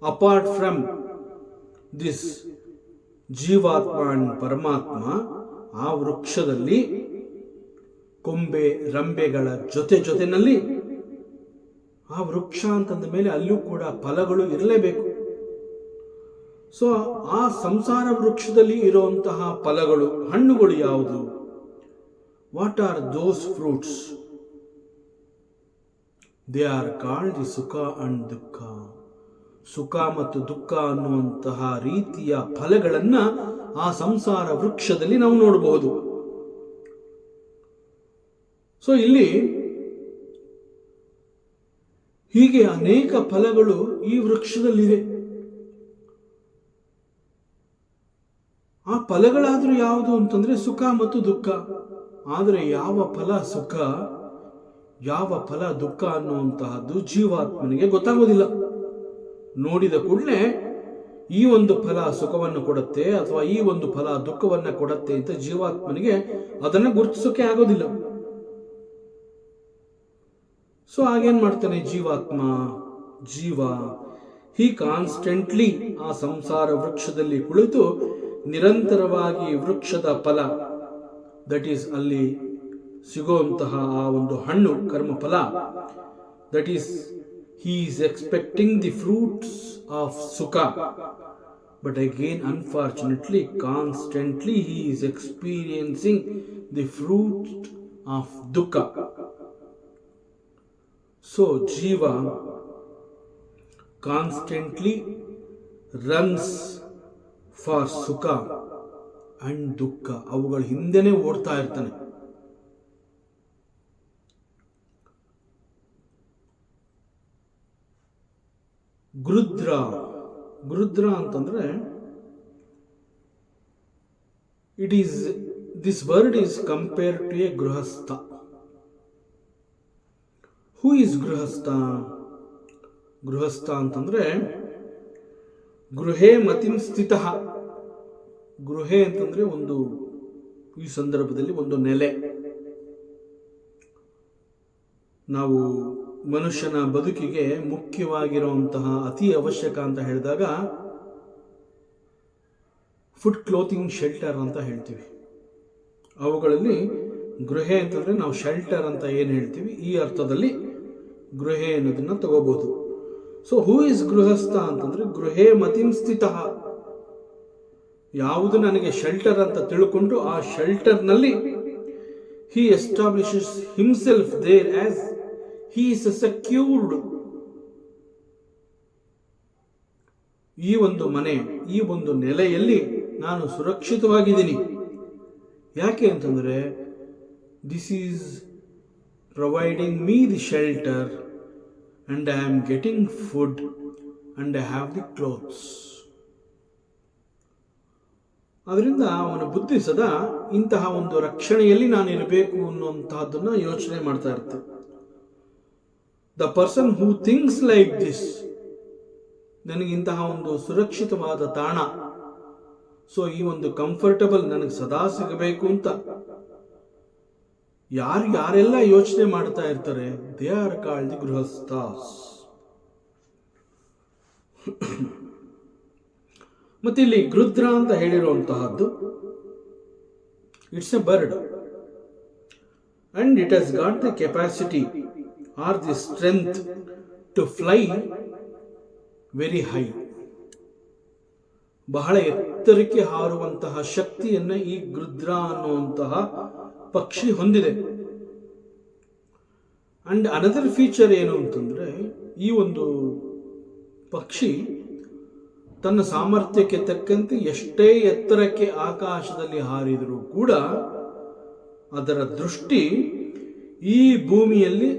ಅಪಾರ್ಟ್ ಫ್ರಮ್ ದಿಸ್ ಜೀವಾತ್ಮ ಅಂಡ್ ಪರಮಾತ್ಮ, ಆ ವೃಕ್ಷದಲ್ಲಿ ಕೊಂಬೆ ರಂಬೆಗಳ ಜೊತೆನಲ್ಲಿ ಆ ವೃಕ್ಷ ಅಂತಂದ ಮೇಲೆ ಅಲ್ಲೂ ಕೂಡ ಫಲಗಳು ಇರಲೇಬೇಕು. ಸೊ ಆ ಸಂಸಾರ ವೃಕ್ಷದಲ್ಲಿ ಇರುವಂತಹ ಫಲಗಳು, ಹಣ್ಣುಗಳು ಯಾವುದು? What are those fruits? They are called the ಸುಖ ಅಂಡ್ ದುಃಖ. ಸುಖ ಮತ್ತು ದುಃಖ ಅನ್ನುವಂತಹ ರೀತಿಯ ಫಲಗಳನ್ನ ಆ ಸಂಸಾರ ವೃಕ್ಷದಲ್ಲಿ ನಾವು ನೋಡಬಹುದು. ಸೊ ಇಲ್ಲಿ ಹೀಗೆ ಅನೇಕ ಫಲಗಳು ಈ ವೃಕ್ಷದಲ್ಲಿವೆ. ಆ ಫಲಗಳಾದ್ರೂ ಯಾವುದು ಅಂತಂದ್ರೆ ಸುಖ ಮತ್ತು ದುಃಖ. ಆದರೆ ಯಾವ ಫಲ ಸುಖ, ಯಾವ ಫಲ ದುಃಖ ಅನ್ನುವಂತಹದ್ದು ಜೀವಾತ್ಮನಿಗೆ ಗೊತ್ತಾಗೋದಿಲ್ಲ. ನೋಡಿದ ಕೂಡಲೇ ಈ ಒಂದು ಫಲ ಸುಖವನ್ನು ಕೊಡುತ್ತೆ ಅಥವಾ ಈ ಒಂದು ಫಲ ದುಃಖವನ್ನ ಕೊಡುತ್ತೆ ಅಂತ ಜೀವಾತ್ಮನಿಗೆ ಅದನ್ನ ಗುರುತಿಸೋಕೆ ಆಗೋದಿಲ್ಲ. ಸೊ ಹಾಗೇನ್ ಮಾಡ್ತಾನೆ ಜೀವ ಹಿ ಕಾನ್ಸ್ಟೆಂಟ್ಲಿ ಆ ಸಂಸಾರ ವೃಕ್ಷದಲ್ಲಿ ಕುಳಿತು ನಿರಂತರವಾಗಿ ವೃಕ್ಷದ ಫಲ, ದಟ್ ಈಸ್ ಅಲ್ಲಿ ಸಿಗುವಂತಹ ಆ ಒಂದು ಹಣ್ಣು ಕರ್ಮಫಲ, that is he is expecting the fruits of sukha, but again unfortunately constantly he is experiencing the fruit of dukkha. So jiva constantly runs for sukha and dukkha, ಅವುಗಳ ಹಿಂದೆನೇ ಓಡ್ತಾ ಇರ್ತಾನೆ. ಗೃದ್ರ ಅಂತಂದ್ರೆ this word is compare to a ಗೃಹಸ್ಥ. Who is ಗೃಹಸ್ಥ? ಗೃಹಸ್ಥ ಅಂತಂದ್ರೆ ಗೃಹೇ ಮತಿಂ ಸ್ಥಿತಃ. ಗೃಹೆ ಅಂತಂದ್ರೆ ಒಂದು, ಈ ಸಂದರ್ಭದಲ್ಲಿ ಒಂದು ನೆಲೆ. ನಾವು ಮನುಷ್ಯನ ಬದುಕಿಗೆ ಮುಖ್ಯವಾಗಿರುವಂತಹ ಅತಿ ಅವಶ್ಯಕ ಅಂತ ಹೇಳಿದಾಗ ಫುಡ್, ಕ್ಲೋತಿಂಗ್, ಶೆಲ್ಟರ್ ಅಂತ ಹೇಳ್ತೀವಿ. ಅವುಗಳಲ್ಲಿ ಗೃಹೆ ಅಂತಂದ್ರೆ ನಾವು ಶೆಲ್ಟರ್ ಅಂತ ಏನು ಹೇಳ್ತೀವಿ, ಈ ಅರ್ಥದಲ್ಲಿ ಗೃಹೆ ಅನ್ನೋದನ್ನ ತಗೋಬಹುದು. ಸೊ ಹೂ ಇಸ್ ಗೃಹಸ್ಥ ಅಂತಂದ್ರೆ ಗೃಹೇ ಮತಿಂ ಸ್ಥಿತಃ. ಯಾವುದು ನನಗೆ ಶೆಲ್ಟರ್ ಅಂತ ತಿಳ್ಕೊಂಡು ಆ ಶೆಲ್ಟರ್ನಲ್ಲಿ he establishes himself there as he is secured. ಈ ಒಂದು ಮನೆ, ಈ ಒಂದು ನೆಲೆಯಲ್ಲಿ ನಾನು ಸುರಕ್ಷಿತವಾಗಿದ್ದೀನಿ. ಯಾಕೆ ಅಂತಂದ್ರೆ this is providing me the shelter and I am getting food and I have the clothes. ಅದರಿಂದ ಅವನ ಬುದ್ಧಿ ಸದಾ ಇಂತಹ ಒಂದು ರಕ್ಷಣೆಯಲ್ಲಿ ನಾನು ಇರಬೇಕು ಅನ್ನುವಂತಹದ್ದನ್ನ ಯೋಚನೆ ಮಾಡ್ತಾ ಇರುತ್ತೆ. The person who thinks like this, ನನಗಿಂತಹ ಒಂದು ಸುರಕ್ಷಿತವಾದ ತಾಣ, ಸೊ ಈ ಒಂದು ಕಂಫರ್ಟಬಲ್ ನನಗೆ ಸದಾ ಸಿಗಬೇಕು ಅಂತ ಯಾರೆಲ್ಲ ಯೋಚನೆ ಮಾಡ್ತಾ ಇರ್ತಾರೆ, ದೇ ಆರ್ ಕಾಲ್ಡ್ ದಿ ಗೃಹಸ್ಥಾಸ್. ಮತ್ತೆ ಇಲ್ಲಿ ಗೃದ್ರ ಅಂತ ಹೇಳಿರುವಂತಹದ್ದು, it's a bird and it has got the capacity or the strength to fly very high. ಬಹಳ ಎತ್ತರಕ್ಕೆ ಹಾರುವಂತಹ ಶಕ್ತಿಯನ್ನ ಈ ಗೃದ್ರ ಅನ್ನುವಂತಹ ಪಕ್ಷಿ ಹೊಂದಿದೆ. ಅಂಡ್ ಅನದರ್ ಫೀಚರ್ ಏನು ಅಂತಂದ್ರೆ, ಈ ಒಂದು ಪಕ್ಷಿ ತನ್ನ ಸಾಮರ್ಥ್ಯಕ್ಕೆ ತಕ್ಕಂತೆ ಎಷ್ಟೇ ಎತ್ತರಕ್ಕೆ ಆಕಾಶದಲ್ಲಿ ಹಾರಿದರೂ ಕೂಡ ಅದರ ದೃಷ್ಟಿ ಈ ಭೂಮಿಯಲ್ಲಿ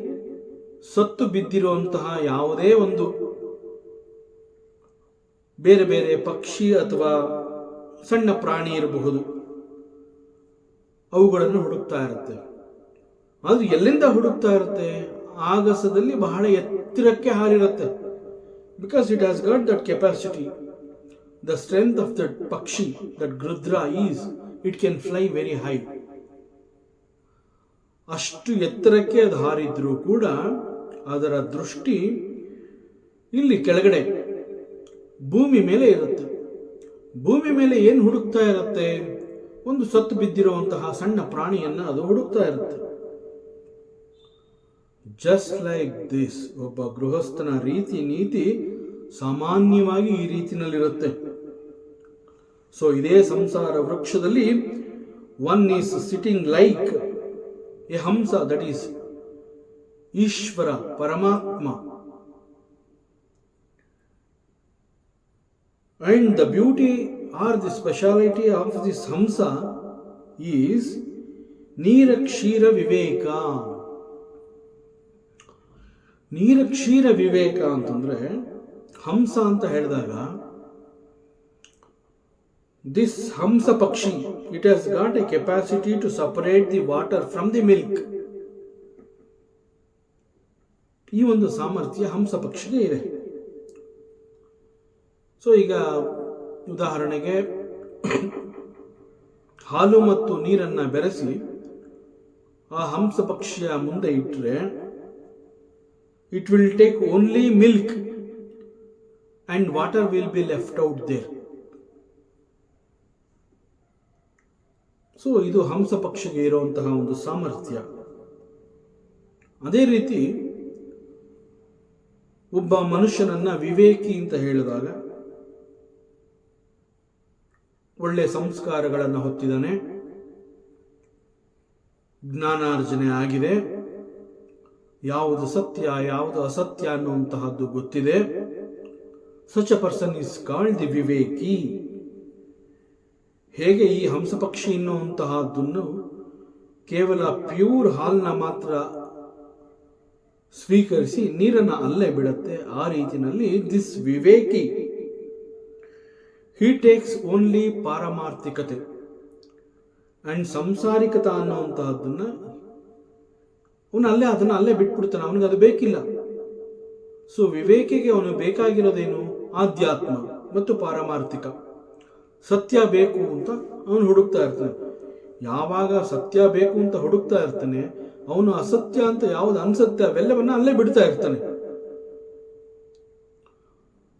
ಸತ್ತು ಬಿದ್ದಿರುವಂತಹ ಯಾವುದೇ ಒಂದು ಬೇರೆ ಬೇರೆ ಪಕ್ಷಿ ಅಥವಾ ಸಣ್ಣ ಪ್ರಾಣಿ ಇರಬಹುದು, ಅವುಗಳನ್ನು ಹುಡುಕ್ತಾ ಇರುತ್ತೆ. ಆದ್ರೆ ಎಲ್ಲಿಂದ ಹುಡುಕ್ತಾ ಇರುತ್ತೆ? ಆಗಸದಲ್ಲಿ ಬಹಳ ಎತ್ತರಕ್ಕೆ ಹಾರಿರುತ್ತೆ. Because it has got that capacity. The strength of that pakshi, that grudra is, it can fly very high. ಅಷ್ಟು ಎತ್ತರಕ್ಕೆ ಅದು ಹಾರಿದ್ರೂ ಕೂಡ ಅದರ ದೃಷ್ಟಿ ಇಲ್ಲಿ ಕೆಳಗಡೆ ಭೂಮಿ ಮೇಲೆ ಇರುತ್ತೆ. ಭೂಮಿ ಮೇಲೆ ಏನು ಹುಡುಕ್ತಾ ಇರುತ್ತೆ? ಒಂದು ಸತ್ತು ಬಿದ್ದಿರುವಂತಹ ಸಣ್ಣ ಪ್ರಾಣಿಯನ್ನ ಅದು ಹುಡುಕ್ತಾ ಇರುತ್ತೆ. ಜಸ್ಟ್ ಲೈಕ್ ದಿಸ್, ಒಬ್ಬ ಗೃಹಸ್ಥನ ನೀತಿ ಸಾಮಾನ್ಯವಾಗಿ ಈ ರೀತಿನಲ್ಲಿರುತ್ತೆ. ಸೊ ಇದೇ ಸಂಸಾರ ವೃಕ್ಷದಲ್ಲಿ one is sitting like a ಹಂಸ, ದಟ್ ಈಸ್ ಈಶ್ವರ, ಪರಮಾತ್ಮ. And the beauty or the speciality of this ಹಂಸ ಈಸ್ ನೀರ ಕ್ಷೀರ ವಿವೇಕ. ನೀರ ಕ್ಷೀರ ವಿವೇಕ ಅಂತಂದ್ರೆ, ಹಂಸ ಅಂತ ಹೇಳಿದಾಗ this hamsa pakshi, it has got a capacity to separate the water from the milk. ಈ ಒಂದು ಸಾಮರ್ಥ್ಯ ಹಂಸ ಪಕ್ಷಿಗೆ ಇದೆ. ಸೊ ಈಗ ಉದಾಹರಣೆಗೆ ಹಾಲು ಮತ್ತು ನೀರನ್ನ ಬೆರೆಸಿ ಆ ಹಂಸ ಪಕ್ಷಿಯ ಮುಂದೆ ಇಟ್ಟರೆ, it will take only milk and water will be left out there. So ಇದು ಹಂಸ ಪಕ್ಷಿಗೆ ಇರುವಂತಹ ಒಂದು ಸಾಮರ್ಥ್ಯ. ಅದೇ ರೀತಿ ಒಬ್ಬ ಮನುಷ್ಯನನ್ನ ವಿವೇಕಿ ಅಂತ ಹೇಳಿದಾಗ ಒಳ್ಳೆ ಸಂಸ್ಕಾರಗಳನ್ನು ಹೊತ್ತಿದ್ದಾನೆ, ಜ್ಞಾನಾರ್ಜನೆ ಆಗಿದೆ, ಯಾವುದು ಸತ್ಯ ಯಾವುದು ಅಸತ್ಯ ಅನ್ನುವಂತಹದ್ದು ಗೊತ್ತಿದೆ. Such a person is called the ವಿವೇಕಿ. ಹೇಗೆ ಈ ಹಂಸಪಕ್ಷಿ ಎನ್ನುವಂತಹದ್ದನ್ನು ಕೇವಲ ಪ್ಯೂರ್ ಹಾಲ್ನ ಮಾತ್ರ ಸ್ವೀಕರಿಸಿ ನೀರನ್ನು ಅಲ್ಲೇ ಬಿಡುತ್ತೆ, ಆ ರೀತಿಯಲ್ಲಿ ದಿಸ್ ವಿವೇಕಿ ಹಿ ಟೇಕ್ಸ್ ಓನ್ಲಿ ಪಾರಮಾರ್ಥಿಕತೆ ಅಂಡ್ ಸಂಸಾರಿಕತ ಅನ್ನುವಂತಹದ್ದನ್ನ ಅದನ್ನು ಅಲ್ಲೇ ಬಿಟ್ಬಿಡ್ತಾನೆ, ಅವನಿಗೆ ಅದು ಬೇಕಿಲ್ಲ. ಸೊ ವಿವೇಕಿಗೆ ಅವನು ಬೇಕಾಗಿರೋದೇನು? ಆಧ್ಯಾತ್ಮ ಮತ್ತು ಪಾರಮಾರ್ಥಿಕ. ಸತ್ಯ ಬೇಕು ಅಂತ ಅವನು ಹುಡುಕ್ತಾ ಇರ್ತಾನೆ. ಯಾವಾಗ ಸತ್ಯ ಬೇಕು ಅಂತ ಹುಡುಕ್ತಾ ಇರ್ತಾನೆ, ಅವನು ಅಸತ್ಯ ಅಂತ ಯಾವುದು ಅನ್ಸತ್ಯ ಅವೆಲ್ಲವನ್ನ ಅಲ್ಲೇ ಬಿಡ್ತಾ ಇರ್ತಾನೆ.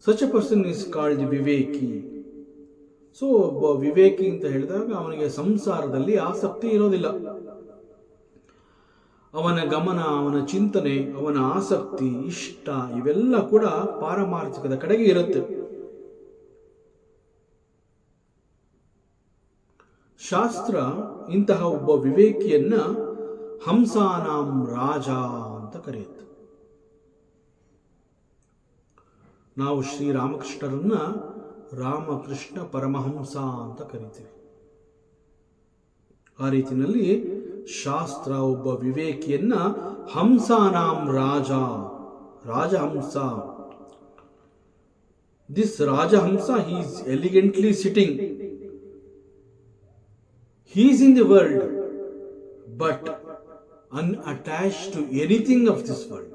Such a person is called the ವಿವೇಕಿ. ಸೊ ಒಬ್ಬ ವಿವೇಕಿ ಅಂತ ಹೇಳಿದಾಗ ಅವನಿಗೆ ಸಂಸಾರದಲ್ಲಿ ಆಸಕ್ತಿ ಇರೋದಿಲ್ಲ. ಅವನ ಗಮನ, ಅವನ ಚಿಂತನೆ, ಅವನ ಆಸಕ್ತಿ, ಇಷ್ಟ ಇವೆಲ್ಲ ಕೂಡ ಪಾರಮಾರ್ಥಿಕದ ಕಡೆಗೆ ಇರುತ್ತೆ. ಶಾಸ್ತ್ರ ಇಂತಹ ಒಬ್ಬ ವಿವೇಕಿಯನ್ನ ಹಂಸಾನಾಂ ರಾಜ ಅಂತ ಕರೆಯುತ್ತೆ. ನಾವು ಶ್ರೀರಾಮಕೃಷ್ಣರನ್ನ ರಾಮಕೃಷ್ಣ ಪರಮಹಂಸ ಅಂತ ಕರಿತೀವಿ. ಆ ರೀತಿಯಲ್ಲಿ ಶಾಸ್ತ್ರ ಒಬ್ಬ ವಿವೇಕಿಯನ್ನ ಹಂಸಾನಾಂ ರಾಜಹಂಸ. ದಿಸ್ ರಾಜಹಂಸ he is elegantly sitting. He is in the world but unattached to anything of this world.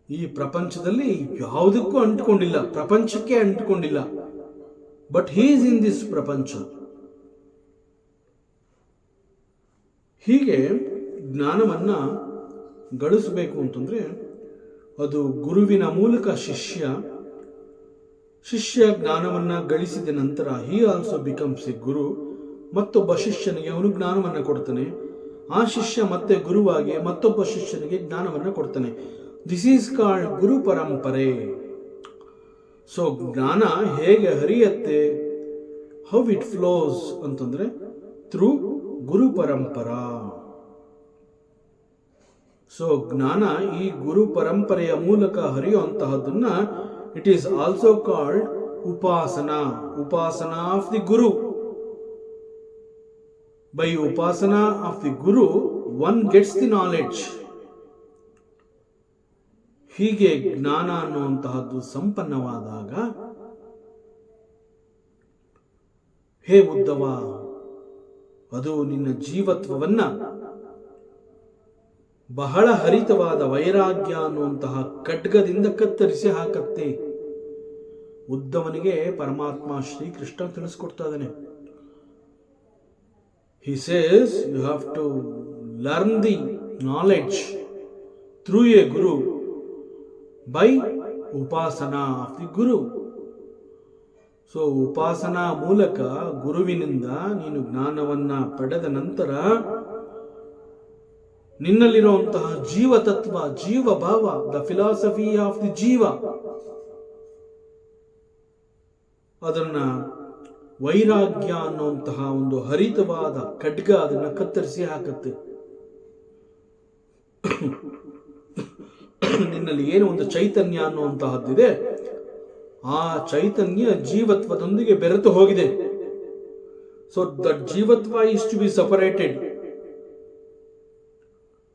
ಈ ಪ್ರಪಂಚದಲ್ಲಿ ಯಾವುದಕ್ಕೂ ಅಂಟಿಕೊಂಡಿಲ್ಲ, ಪ್ರಪಂಚಕ್ಕೆ ಅಂಟಿಕೊಂಡಿಲ್ಲ. But he is in this ಪ್ರಪಂಚ. ಹೀಗೆ ಜ್ಞಾನವನ್ನ ಗಳಿಸಬೇಕು ಅಂತಂದ್ರೆ ಅದು ಗುರುವಿನ ಮೂಲಕ ಶಿಷ್ಯ ಜ್ಞಾನವನ್ನ ಗಳಿಸಿದ ನಂತರ he also becomes a ಗುರು. ಮತ್ತೊಬ್ಬ ಶಿಷ್ಯನಿಗೆ ಅವನು ಜ್ಞಾನವನ್ನ ಕೊಡ್ತಾನೆ. ಆ ಶಿಷ್ಯ ಮತ್ತೆ ಗುರುವಾಗಿ ಮತ್ತೊಬ್ಬ ಶಿಷ್ಯನಿಗೆ ಜ್ಞಾನವನ್ನ ಕೊಡ್ತಾನೆ. ದಿಸ್ ಈಸ್ ಕಾಲ್ಡ್ ಗುರು ಪರಂಪರೆ. ಸೊ ಜ್ಞಾನ ಹೇಗೆ ಹರಿಯತ್ತೆ, ಹೌ ಇಟ್ ಫ್ಲೋಸ್ ಅಂತಂದ್ರೆ ಥ್ರೂ ಗುರು ಪರಂಪರಾ. ಸೊ ಜ್ಞಾನ ಈ ಗುರು ಪರಂಪರೆಯ ಮೂಲಕ ಹರಿಯುವಂತಹದನ್ನ ಇಟ್ ಈಸ್ ಆಲ್ಸೋ ಕಾಲ್ಡ್ ಉಪಾಸನಾ of the guru. By upasana of the Guru, one gets the knowledge. ಹೀಗೆ ಜ್ಞಾನ ಅನ್ನುವಂತಹದ್ದು ಸಂಪನ್ನವಾದಾಗ, ಹೇ ಉದ್ದವ, ಅದು ನಿನ್ನ ಜೀವತ್ವವನ್ನ ಬಹಳ ಹರಿತವಾದ ವೈರಾಗ್ಯ ಅನ್ನುವಂತಹ ಖಡ್ಗದಿಂದ ಕತ್ತರಿಸಿ ಹಾಕತ್ತೆ. ಉದ್ದವನಿಗೆ ಪರಮಾತ್ಮ ಶ್ರೀಕೃಷ್ಣ ತಿಳಿಸ್ಕೊಡ್ತಾ ಇದ್ದಾನೆ. He says you have to learn the knowledge through a guru by upasana of the guru. So ಉಪಾಸನಾ ಮೂಲಕ ಗುರುವಿನಿಂದ ನೀನು ಜ್ಞಾನವನ್ನ ಪಡೆದ ನಂತರ ನಿನ್ನಲ್ಲಿರುವಂತಹ ಜೀವತತ್ವ, ಜೀವಭಾವ, ದ ಫಿಲಾಸಫಿ ಆಫ್ ದಿ ಜೀವ, ಅದನ್ನ ವೈರಾಗ್ಯ ಅನ್ನುವಂತಹ ಒಂದು ಹರಿತವಾದ ಖಡ್ಗ ಅದನ್ನ ಕತ್ತರಿಸಿ ಹಾಕುತ್ತೆ. ನಿನ್ನಲ್ಲಿ ಏನು ಒಂದು ಚೈತನ್ಯ ಅನ್ನುವಂತಹದ್ದಿದೆ, ಆ ಚೈತನ್ಯ ಜೀವತ್ವದೊಂದಿಗೆ ಬೆರೆತು ಹೋಗಿದೆ. ಸೊ ದಟ್ ಜೀವತ್ವ is to be separated.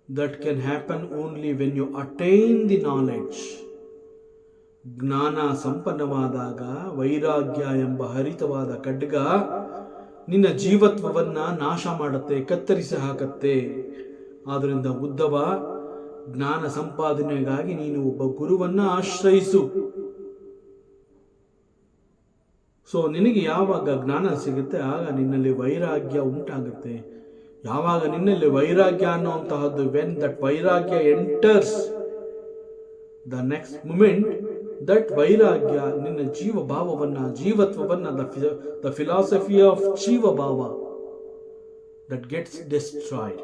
That can happen only when you attain the knowledge. ಜ್ಞಾನ ಸಂಪನ್ನವಾದಾಗ ವೈರಾಗ್ಯ ಎಂಬ ಹರಿತವಾದ ಖಡ್ಗ ನಿನ್ನ ಜೀವತ್ವವನ್ನ ನಾಶ ಮಾಡುತ್ತೆ, ಕತ್ತರಿಸಿ ಹಾಕತ್ತೆ. ಆದ್ದರಿಂದ ಉದ್ದವ, ಜ್ಞಾನ ಸಂಪಾದನೆಗಾಗಿ ನೀನು ಒಬ್ಬ ಗುರುವನ್ನ ಆಶ್ರಯಿಸು. ಸೊ ನಿನಗೆ ಯಾವಾಗ ಜ್ಞಾನ ಸಿಗುತ್ತೆ ಆಗ ನಿನ್ನಲ್ಲಿ ವೈರಾಗ್ಯ ಉಂಟಾಗುತ್ತೆ. ಯಾವಾಗ ನಿನ್ನಲ್ಲಿ ವೈರಾಗ್ಯ ಅನ್ನುವಂತಹದ್ದು, ವೆನ್ ದಟ್ ವೈರಾಗ್ಯ enters the next moment, that ವೈರಾಗ್ಯ ನಿನ್ನ ಜೀವಭಾವವನ್ನ, ಜೀವತ್ವವನ್ನ, ದ ಫಿಲಾಸಫಿ ಆಫ್ ಜೀವಭಾವ, that gets destroyed.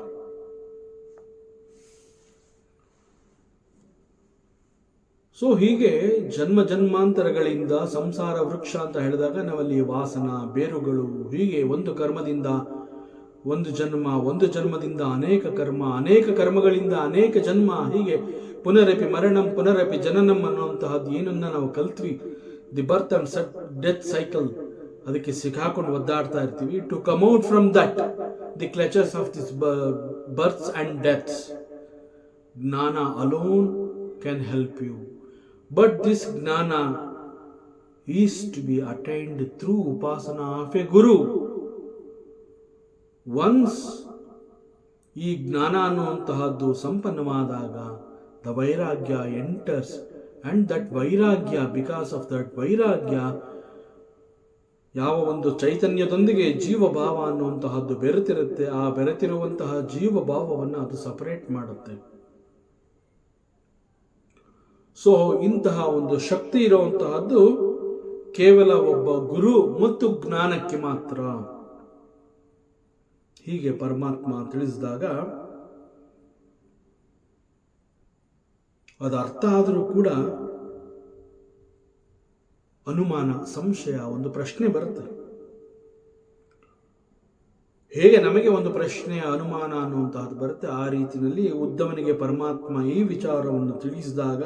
ಸೊ ಹೀಗೆ ಜನ್ಮ ಜನ್ಮಾಂತರಗಳಿಂದ ಸಂಸಾರ ವೃಕ್ಷ ಅಂತ ಹೇಳಿದಾಗ ನಾವಲ್ಲಿ ವಾಸನ, ಬೇರುಗಳು, ಹೀಗೆ ಒಂದು ಕರ್ಮದಿಂದ ಒಂದು ಜನ್ಮ, ಒಂದು ಜನ್ಮದಿಂದ ಅನೇಕ ಕರ್ಮ, ಅನೇಕ ಕರ್ಮಗಳಿಂದ ಅನೇಕ ಜನ್ಮ, ಹೀಗೆ ಪುನರಪಿ ಮರಣಂ ಪುನರಪಿ ಜನನಂ ಅನ್ನುವಂತಹದ್ದು ಏನನ್ನ ನಾವು ಕಲ್ತ್ವಿ, the birth and death cycle, ಅದಕ್ಕೆ ಸಿಕ್ಕಾಕೊಂಡು ಒದ್ದಾಡ್ತಾ ಇರ್ತೀವಿ. To come out from that, the clutches of this births and deaths, jnana alone can help you. But this jnana is to be attained through upasana of a guru. Once ಈ ಜ್ಞಾನ ಅನ್ನುವಂತಹದ್ದು ಸಂಪನ್ನವಾದಾಗ the vairagya enters, and that vairagya, because of that vairagya, ಯಾವ ಒಂದು ಚೈತನ್ಯದೊಂದಿಗೆ ಜೀವಭಾವ ಅನ್ನುವಂತಹದ್ದು ಬೆರೆತಿರುತ್ತೆ, ಆ ಬೆರೆತಿರುವಂತಹ ಜೀವಭಾವವನ್ನು ಅದು separate ಮಾಡುತ್ತೆ. So ಇಂತಹ ಒಂದು ಶಕ್ತಿ ಇರುವಂತಹದ್ದು ಕೇವಲ ಒಬ್ಬ ಗುರು ಮತ್ತು ಜ್ಞಾನಕ್ಕೆ ಮಾತ್ರ. ಹೀಗೆ ಪರಮಾತ್ಮ ತಿಳಿಸಿದಾಗ ಅದು ಅರ್ಥ ಆದರೂ ಕೂಡ ಅನುಮಾನ, ಸಂಶಯ, ಒಂದು ಪ್ರಶ್ನೆ ಬರುತ್ತೆ. ಹೇಗೆ ನಮಗೆ ಒಂದು ಪ್ರಶ್ನೆ, ಅನುಮಾನ ಅನ್ನುವಂತಹದ್ದು ಬರುತ್ತೆ, ಆ ರೀತಿಯಲ್ಲಿ ಉದ್ಧವನಿಗೆ ಪರಮಾತ್ಮ ಈ ವಿಚಾರವನ್ನು ತಿಳಿಸಿದಾಗ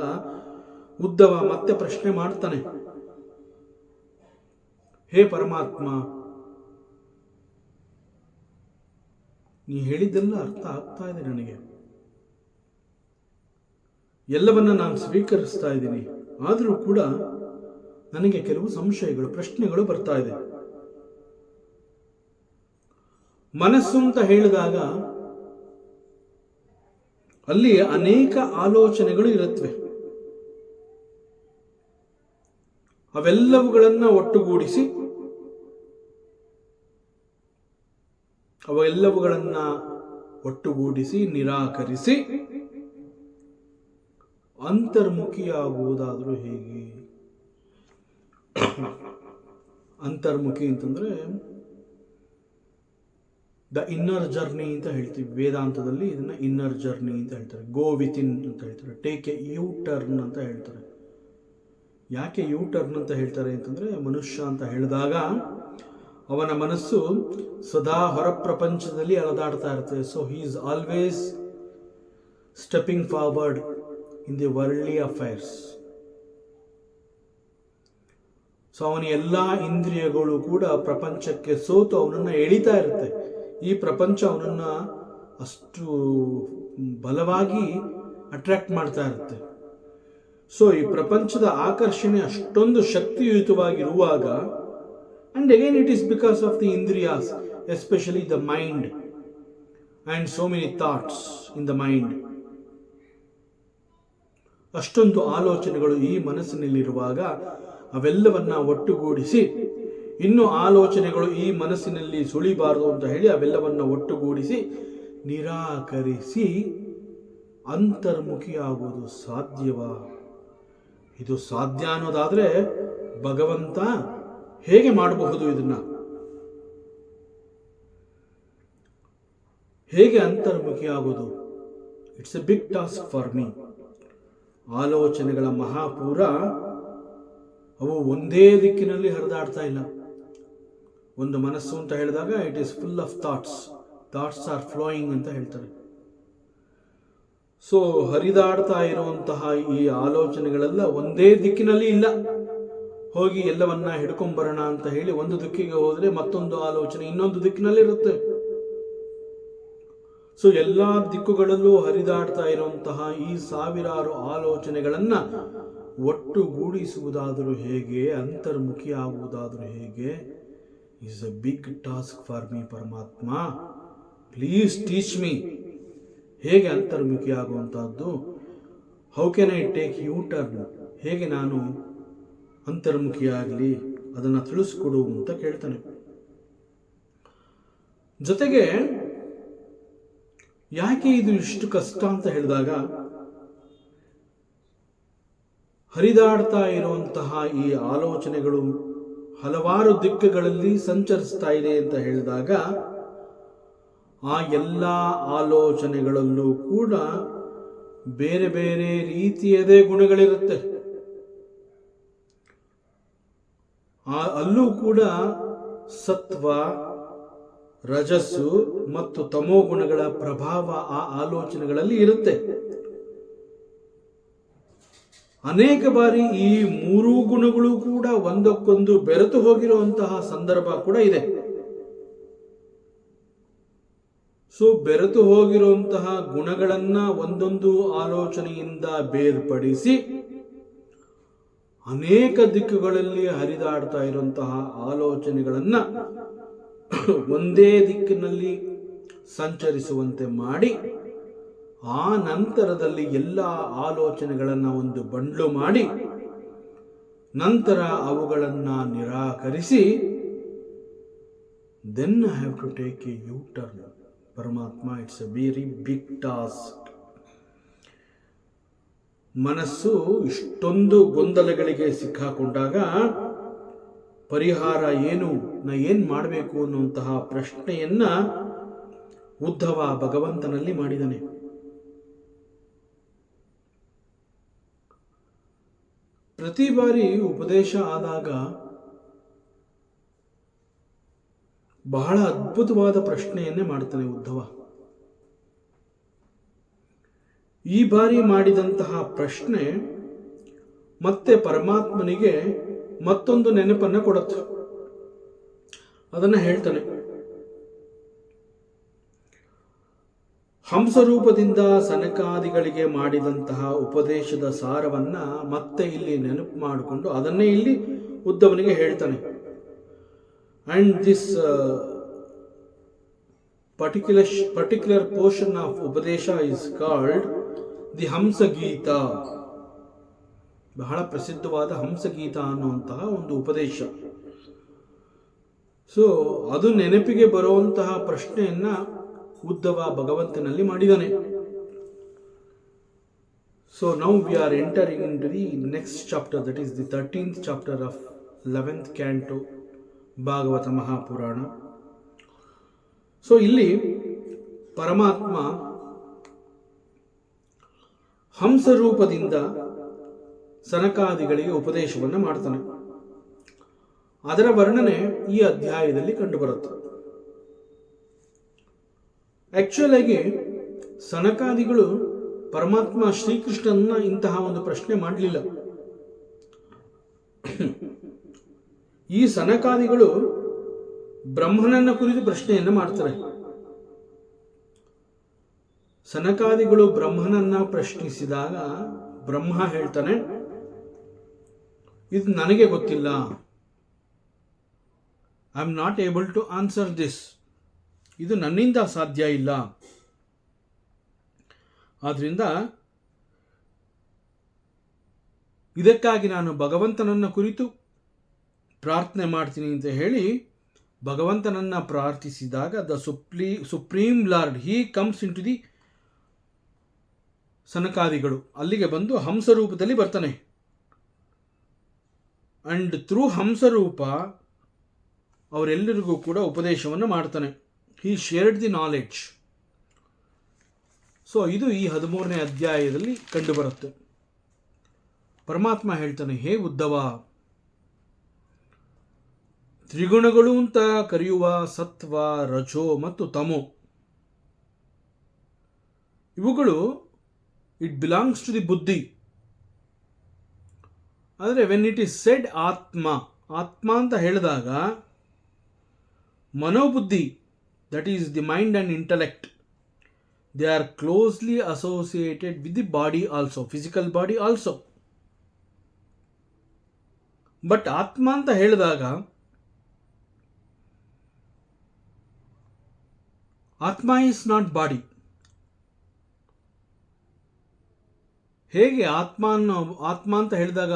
ಉದ್ಧವ ಮತ್ತೆ ಪ್ರಶ್ನೆ ಮಾಡ್ತಾನೆ, ಹೇ ಪರಮಾತ್ಮ, ನೀ ಹೇಳಿದ್ದೆಲ್ಲ ಅರ್ಥ ಆಗ್ತಾ ಇದೆ ನನಗೆ, ಎಲ್ಲವನ್ನ ನಾನು ಸ್ವೀಕರಿಸ್ತಾ ಇದ್ದೀನಿ, ಆದರೂ ಕೂಡ ನನಗೆ ಕೆಲವು ಸಂಶಯಗಳು, ಪ್ರಶ್ನೆಗಳು ಬರ್ತಾ ಇದೆ. ಮನಸ್ಸು ಅಂತ ಹೇಳಿದಾಗ ಅಲ್ಲಿ ಅನೇಕ ಆಲೋಚನೆಗಳು ಇರುತ್ತವೆ. ಅವೆಲ್ಲವುಗಳನ್ನ ಒಟ್ಟುಗೂಡಿಸಿ ನಿರಾಕರಿಸಿ ಅಂತರ್ಮುಖಿಯಾಗುವುದಾದರೂ ಹೇಗೆ? ಅಂತರ್ಮುಖಿ ಅಂತಂದ್ರೆ ದ ಇನ್ನರ್ ಜರ್ನಿ ಅಂತ ಹೇಳ್ತೀವಿ. ವೇದಾಂತದಲ್ಲಿ ಇದನ್ನ ಇನ್ನರ್ ಜರ್ನಿ ಅಂತ ಹೇಳ್ತಾರೆ, ಗೋ ವಿತಿನ್ ಅಂತ ಹೇಳ್ತಾರೆ, ಟೇಕ್ ಎ ಯೂ ಟರ್ನ್ ಅಂತ ಹೇಳ್ತಾರೆ. ಯಾಕೆ ಯೂ ಟರ್ನ್ ಅಂತ ಹೇಳ್ತಾರೆ ಅಂತಂದ್ರೆ, ಮನುಷ್ಯ ಅಂತ ಹೇಳಿದಾಗ ಅವನ ಮನಸ್ಸು ಸದಾ ಹೊರ ಪ್ರಪಂಚದಲ್ಲಿ ಅಲದಾಡ್ತಾ ಇರ್ತದೆ. So he is always stepping forward in the worldly affairs. So ಅವನ ಎಲ್ಲ ಇಂದ್ರಿಯಗಳು ಕೂಡ ಪ್ರಪಂಚಕ್ಕೆ ಸೋತು ಅವನನ್ನು ಎಳಿತಾ ಇರುತ್ತೆ. ಈ ಪ್ರಪಂಚ ಅವನನ್ನ ಅಷ್ಟು ಬಲವಾಗಿ ಅಟ್ರಾಕ್ಟ್ ಮಾಡ್ತಾ ಇರುತ್ತೆ. ಸೊ ಈ ಪ್ರಪಂಚದ ಆಕರ್ಷಣೆ ಅಷ್ಟೊಂದು ಶಕ್ತಿಯುತವಾಗಿರುವಾಗ, and again it is because of the indriyas, especially the mind and so many thoughts in the mind. ಅಷ್ಟೊಂದು ಆಲೋಚನೆಗಳು ಈ ಮನಸ್ಸಿನಲ್ಲಿರುವಾಗ ಅವೆಲ್ಲವನ್ನ ಒಟ್ಟುಗೂಡಿಸಿ, ಇನ್ನು ಆಲೋಚನೆಗಳು ಈ ಮನಸ್ಸಿನಲ್ಲಿ ಸುಳಿಬಾರದು ಅಂತ ಹೇಳಿ ಅವೆಲ್ಲವನ್ನ ಒಟ್ಟುಗೂಡಿಸಿ ನಿರಾಕರಿಸಿ ಅಂತರ್ಮುಖಿಯಾಗುವುದು ಸಾಧ್ಯವಾ? ಇದು ಸಾಧ್ಯ ಅನ್ನೋದಾದ್ರೆ ಭಗವಂತ ಹೇಗೆ ಮಾಡಬಹುದು? ಇದನ್ನ ಹೇಗೆ ಅಂತರ್ಮುಖಿಯಾಗೋದು? It's a big task for me. ಆಲೋಚನೆಗಳ ಮಹಾಪೂರ ಅವು ಒಂದೇ ದಿಕ್ಕಿನಲ್ಲಿ ಹರಿದಾಡ್ತಾ ಇಲ್ಲ. ಒಂದು ಮನಸ್ಸು ಅಂತ ಹೇಳಿದಾಗ it is full of thoughts are flowing ಅಂತ ಹೇಳ್ತಾರೆ. ಸೊ ಹರಿದಾಡ್ತಾ ಇರುವಂತಹ ಈ ಆಲೋಚನೆಗಳೆಲ್ಲ ಒಂದೇ ದಿಕ್ಕಿನಲ್ಲಿ ಇಲ್ಲ. ಹೋಗಿ ಎಲ್ಲವನ್ನ ಹಿಡ್ಕೊಂಬರೋಣ ಅಂತ ಹೇಳಿ ಒಂದು ದಿಕ್ಕಿಗೆ ಹೋದ್ರೆ ಮತ್ತೊಂದು ಆಲೋಚನೆ ಇನ್ನೊಂದು ದಿಕ್ಕಿನಲ್ಲಿ ಇರುತ್ತೆ. ಸೊ ಎಲ್ಲಾ ದಿಕ್ಕುಗಳಲ್ಲೂ ಹರಿದಾಡ್ತಾ ಇರುವಂತಹ ಈ ಸಾವಿರಾರು ಆಲೋಚನೆಗಳನ್ನ ಒಟ್ಟುಗೂಡಿಸುವುದಾದರೂ ಹೇಗೆ? ಅಂತರ್ಮುಖಿ ಆಗುವುದಾದರೂ ಹೇಗೆ? Is a big task for me. Paramatma, please teach me. ಹೇಗೆ ಅಂತರ್ಮುಖಿ ಆಗುವಂತಹದ್ದು? How can I take U turn? ಹೇಗೆ ನಾನು ಅಂತರ್ಮುಖಿಯಾಗಲಿ, ಅದನ್ನು ತಿಳಿಸ್ಕೊಡು ಅಂತ ಕೇಳ್ತಾನೆ. ಜೊತೆಗೆ ಯಾಕೆ ಇದು ಇಷ್ಟು ಕಷ್ಟ ಅಂತ ಹೇಳಿದಾಗ, ಹರಿದಾಡ್ತಾ ಇರುವಂತಹ ಈ ಆಲೋಚನೆಗಳು ಹಲವಾರು ದಿಕ್ಕುಗಳಲ್ಲಿ ಸಂಚರಿಸ್ತಾ ಇದೆ ಅಂತ ಹೇಳಿದಾಗ ಆ ಎಲ್ಲ ಆಲೋಚನೆಗಳಲ್ಲೂ ಕೂಡ ಬೇರೆ ಬೇರೆ ರೀತಿಯದೇ ಗುಣಗಳಿರುತ್ತೆ. ಅಲ್ಲೂ ಕೂಡ ಸತ್ವ, ರಜಸ್ಸು ಮತ್ತು ತಮೋ ಗುಣಗಳ ಪ್ರಭಾವ ಆ ಆಲೋಚನೆಗಳಲ್ಲಿ ಇರುತ್ತೆ. ಅನೇಕ ಬಾರಿ ಈ ಮೂರೂ ಗುಣಗಳು ಕೂಡ ಒಂದಕ್ಕೊಂದು ಬೆರೆತು ಹೋಗಿರುವಂತಹ ಸಂದರ್ಭ ಕೂಡ ಇದೆ. ಸೊ ಬೆರೆತು ಹೋಗಿರುವಂತಹ ಗುಣಗಳನ್ನ ಒಂದೊಂದು ಆಲೋಚನೆಯಿಂದ ಬೇರ್ಪಡಿಸಿ ಅನೇಕ ದಿಕ್ಕುಗಳಲ್ಲಿ ಹರಿದಾಡ್ತಾ ಇರುವಂತಹ ಆಲೋಚನೆಗಳನ್ನ ಒಂದೇ ದಿಕ್ಕಿನಲ್ಲಿ ಸಂಚರಿಸುವಂತೆ ಮಾಡಿ ಆ ನಂತರದಲ್ಲಿ ಎಲ್ಲ ಆಲೋಚನೆಗಳನ್ನು ಒಂದು ಬಂಡ್ಲು ಮಾಡಿ ನಂತರ ಅವುಗಳನ್ನು ನಿರಾಕರಿಸಿ then I have to take a U turn. Paramatma, it's a very big task. ಮನಸ್ಸು ಇಷ್ಟೊಂದು ಗೊಂದಲಗಳಿಗೆ ಸಿಕ್ಕಾಕೊಂಡಾಗ ಪರಿಹಾರ ಏನು, ನಾ ಏನು ಮಾಡಬೇಕು ಅನ್ನುವಂತಹ ಪ್ರಶ್ನೆಯನ್ನ ಉದ್ಧವ ಭಗವಂತನಲ್ಲಿ ಮಾಡಿದ್ದಾನೆ. ಪ್ರತಿ ಬಾರಿ ಉಪದೇಶ ಆದಾಗ ಬಹಳ ಅದ್ಭುತವಾದ ಪ್ರಶ್ನೆಯನ್ನೇ ಮಾಡ್ತಾನೆ ಉದ್ಧವ. ಈ ಬಾರಿ ಮಾಡಿದಂತಹ ಪ್ರಶ್ನೆ ಮತ್ತೆ ಪರಮಾತ್ಮನಿಗೆ ಮತ್ತೊಂದು ನೆನಪನ್ನ ಕೊಡುತ್ತೆ. ಅದನ್ನ ಹೇಳ್ತಾನೆ. ಹಂಸರೂಪದಿಂದ ಸನಕಾದಿಗಳಿಗೆ ಮಾಡಿದಂತಹ ಉಪದೇಶದ ಸಾರವನ್ನ ಮತ್ತೆ ಇಲ್ಲಿ ನೆನಪು ಮಾಡಿಕೊಂಡು ಅದನ್ನೇ ಇಲ್ಲಿ ಉದ್ಧವನಿಗೆ ಹೇಳ್ತಾನೆ. And this particular portion of Upadesha is called the ಹಂಸಗೀತಾ. ಬಹಳ ಪ್ರಸಿದ್ಧವಾದ ಹಂಸಗೀತಾ ಅನ್ನುವಂತಹ ಒಂದು ಉಪದೇಶ. ಸೊ ಅದು ನೆನಪಿಗೆ ಬರುವಂತಹ ಪ್ರಶ್ನೆಯನ್ನ ಉದ್ಧವ ಭಗವಂತನಲ್ಲಿ ಮಾಡಿದ್ದಾನೆ. So now we are entering into the next chapter, that is the 13th chapter of 11th canto Bhagavata Mahapurana. So ಇಲ್ಲಿ ಪರಮಾತ್ಮ ಹಂಸರೂಪದಿಂದ ಸನಕಾದಿಗಳಿಗೆ ಉಪದೇಶವನ್ನು ಮಾಡ್ತಾನೆ. ಅದರ ವರ್ಣನೆ ಈ ಅಧ್ಯಾಯದಲ್ಲಿ ಕಂಡುಬರುತ್ತೆ. ಆಕ್ಚುಲ್ ಆಗಿ ಸನಕಾದಿಗಳು ಪರಮಾತ್ಮ ಶ್ರೀಕೃಷ್ಣನ ಇಂತಹ ಒಂದು ಪ್ರಶ್ನೆ ಮಾಡಲಿಲ್ಲ. ಈ ಸನಕಾದಿಗಳು ಬ್ರಹ್ಮನನ್ನ ಕುರಿತು ಪ್ರಶ್ನೆಯನ್ನ ಮಾಡ್ತಾರೆ. ಸನಕಾದಿಗಳು ಬ್ರಹ್ಮನನ್ನ ಪ್ರಶ್ನಿಸಿದಾಗ ಬ್ರಹ್ಮ ಹೇಳ್ತಾನೆ, ಇದು ನನಗೆ ಗೊತ್ತಿಲ್ಲ, I am not able to answer this, ಇದು ನನ್ನಿಂದ ಸಾಧ್ಯ ಇಲ್ಲ. ಆದ್ರಿಂದ ಇದಕ್ಕಾಗಿ ನಾನು ಭಗವಂತನನ್ನ ಕುರಿತು ಪ್ರಾರ್ಥನೆ ಮಾಡ್ತೀನಿ ಅಂತ ಹೇಳಿ ಭಗವಂತನನ್ನ ಪ್ರಾರ್ಥಿಸಿದಾಗ the supreme lord he comes into the ಸನಕಾದಿಗಳು ಅಲ್ಲಿಗೆ ಬಂದು ಹಂಸರೂಪದಲ್ಲಿ ಬರ್ತಾನೆ. ಅಂಡ್ ಥ್ರೂ ಹಂಸರೂಪ ಅವರೆಲ್ಲರಿಗೂ ಕೂಡ ಉಪದೇಶವನ್ನು ಮಾಡ್ತಾನೆ. ಹಿ ಶೇರ್ಡ್ ದಿ ನಾಲೆಡ್ಜ್. ಸೊ ಇದು ಈ 13ನೇ ಅಧ್ಯಾಯದಲ್ಲಿ ಕಂಡುಬರುತ್ತೆ. ಪರಮಾತ್ಮ ಹೇಳ್ತಾನೆ, ಹೇ ಉದ್ಧವ, ತ್ರಿಗುಣಗಳು ಅಂತ ಕರೆಯುವ ಸತ್ವ, ರಜೋ ಮತ್ತು ತಮೋ ಇವುಗಳು ಇಟ್ ಬಿಲಾಂಗ್ಸ್ ಟು ದಿ ಬುದ್ಧಿ. ಆದರೆ ವೆನ್ ಇಟ್ ಈಸ್ ಸೆಡ್ ಆತ್ಮ, ಆತ್ಮ ಅಂತ ಹೇಳಿದಾಗ ಮನೋಬುದ್ಧಿ, that is the mind and intellect, they are closely associated with the body also, physical body also. But ಆತ್ಮ ಅಂತ ಹೇಳಿದಾಗ ಆತ್ಮ ಈಸ್ ನಾಟ್ ಬಾಡಿ. ಹೇಗೆ ಆತ್ಮ ಅಂತ ಹೇಳಿದಾಗ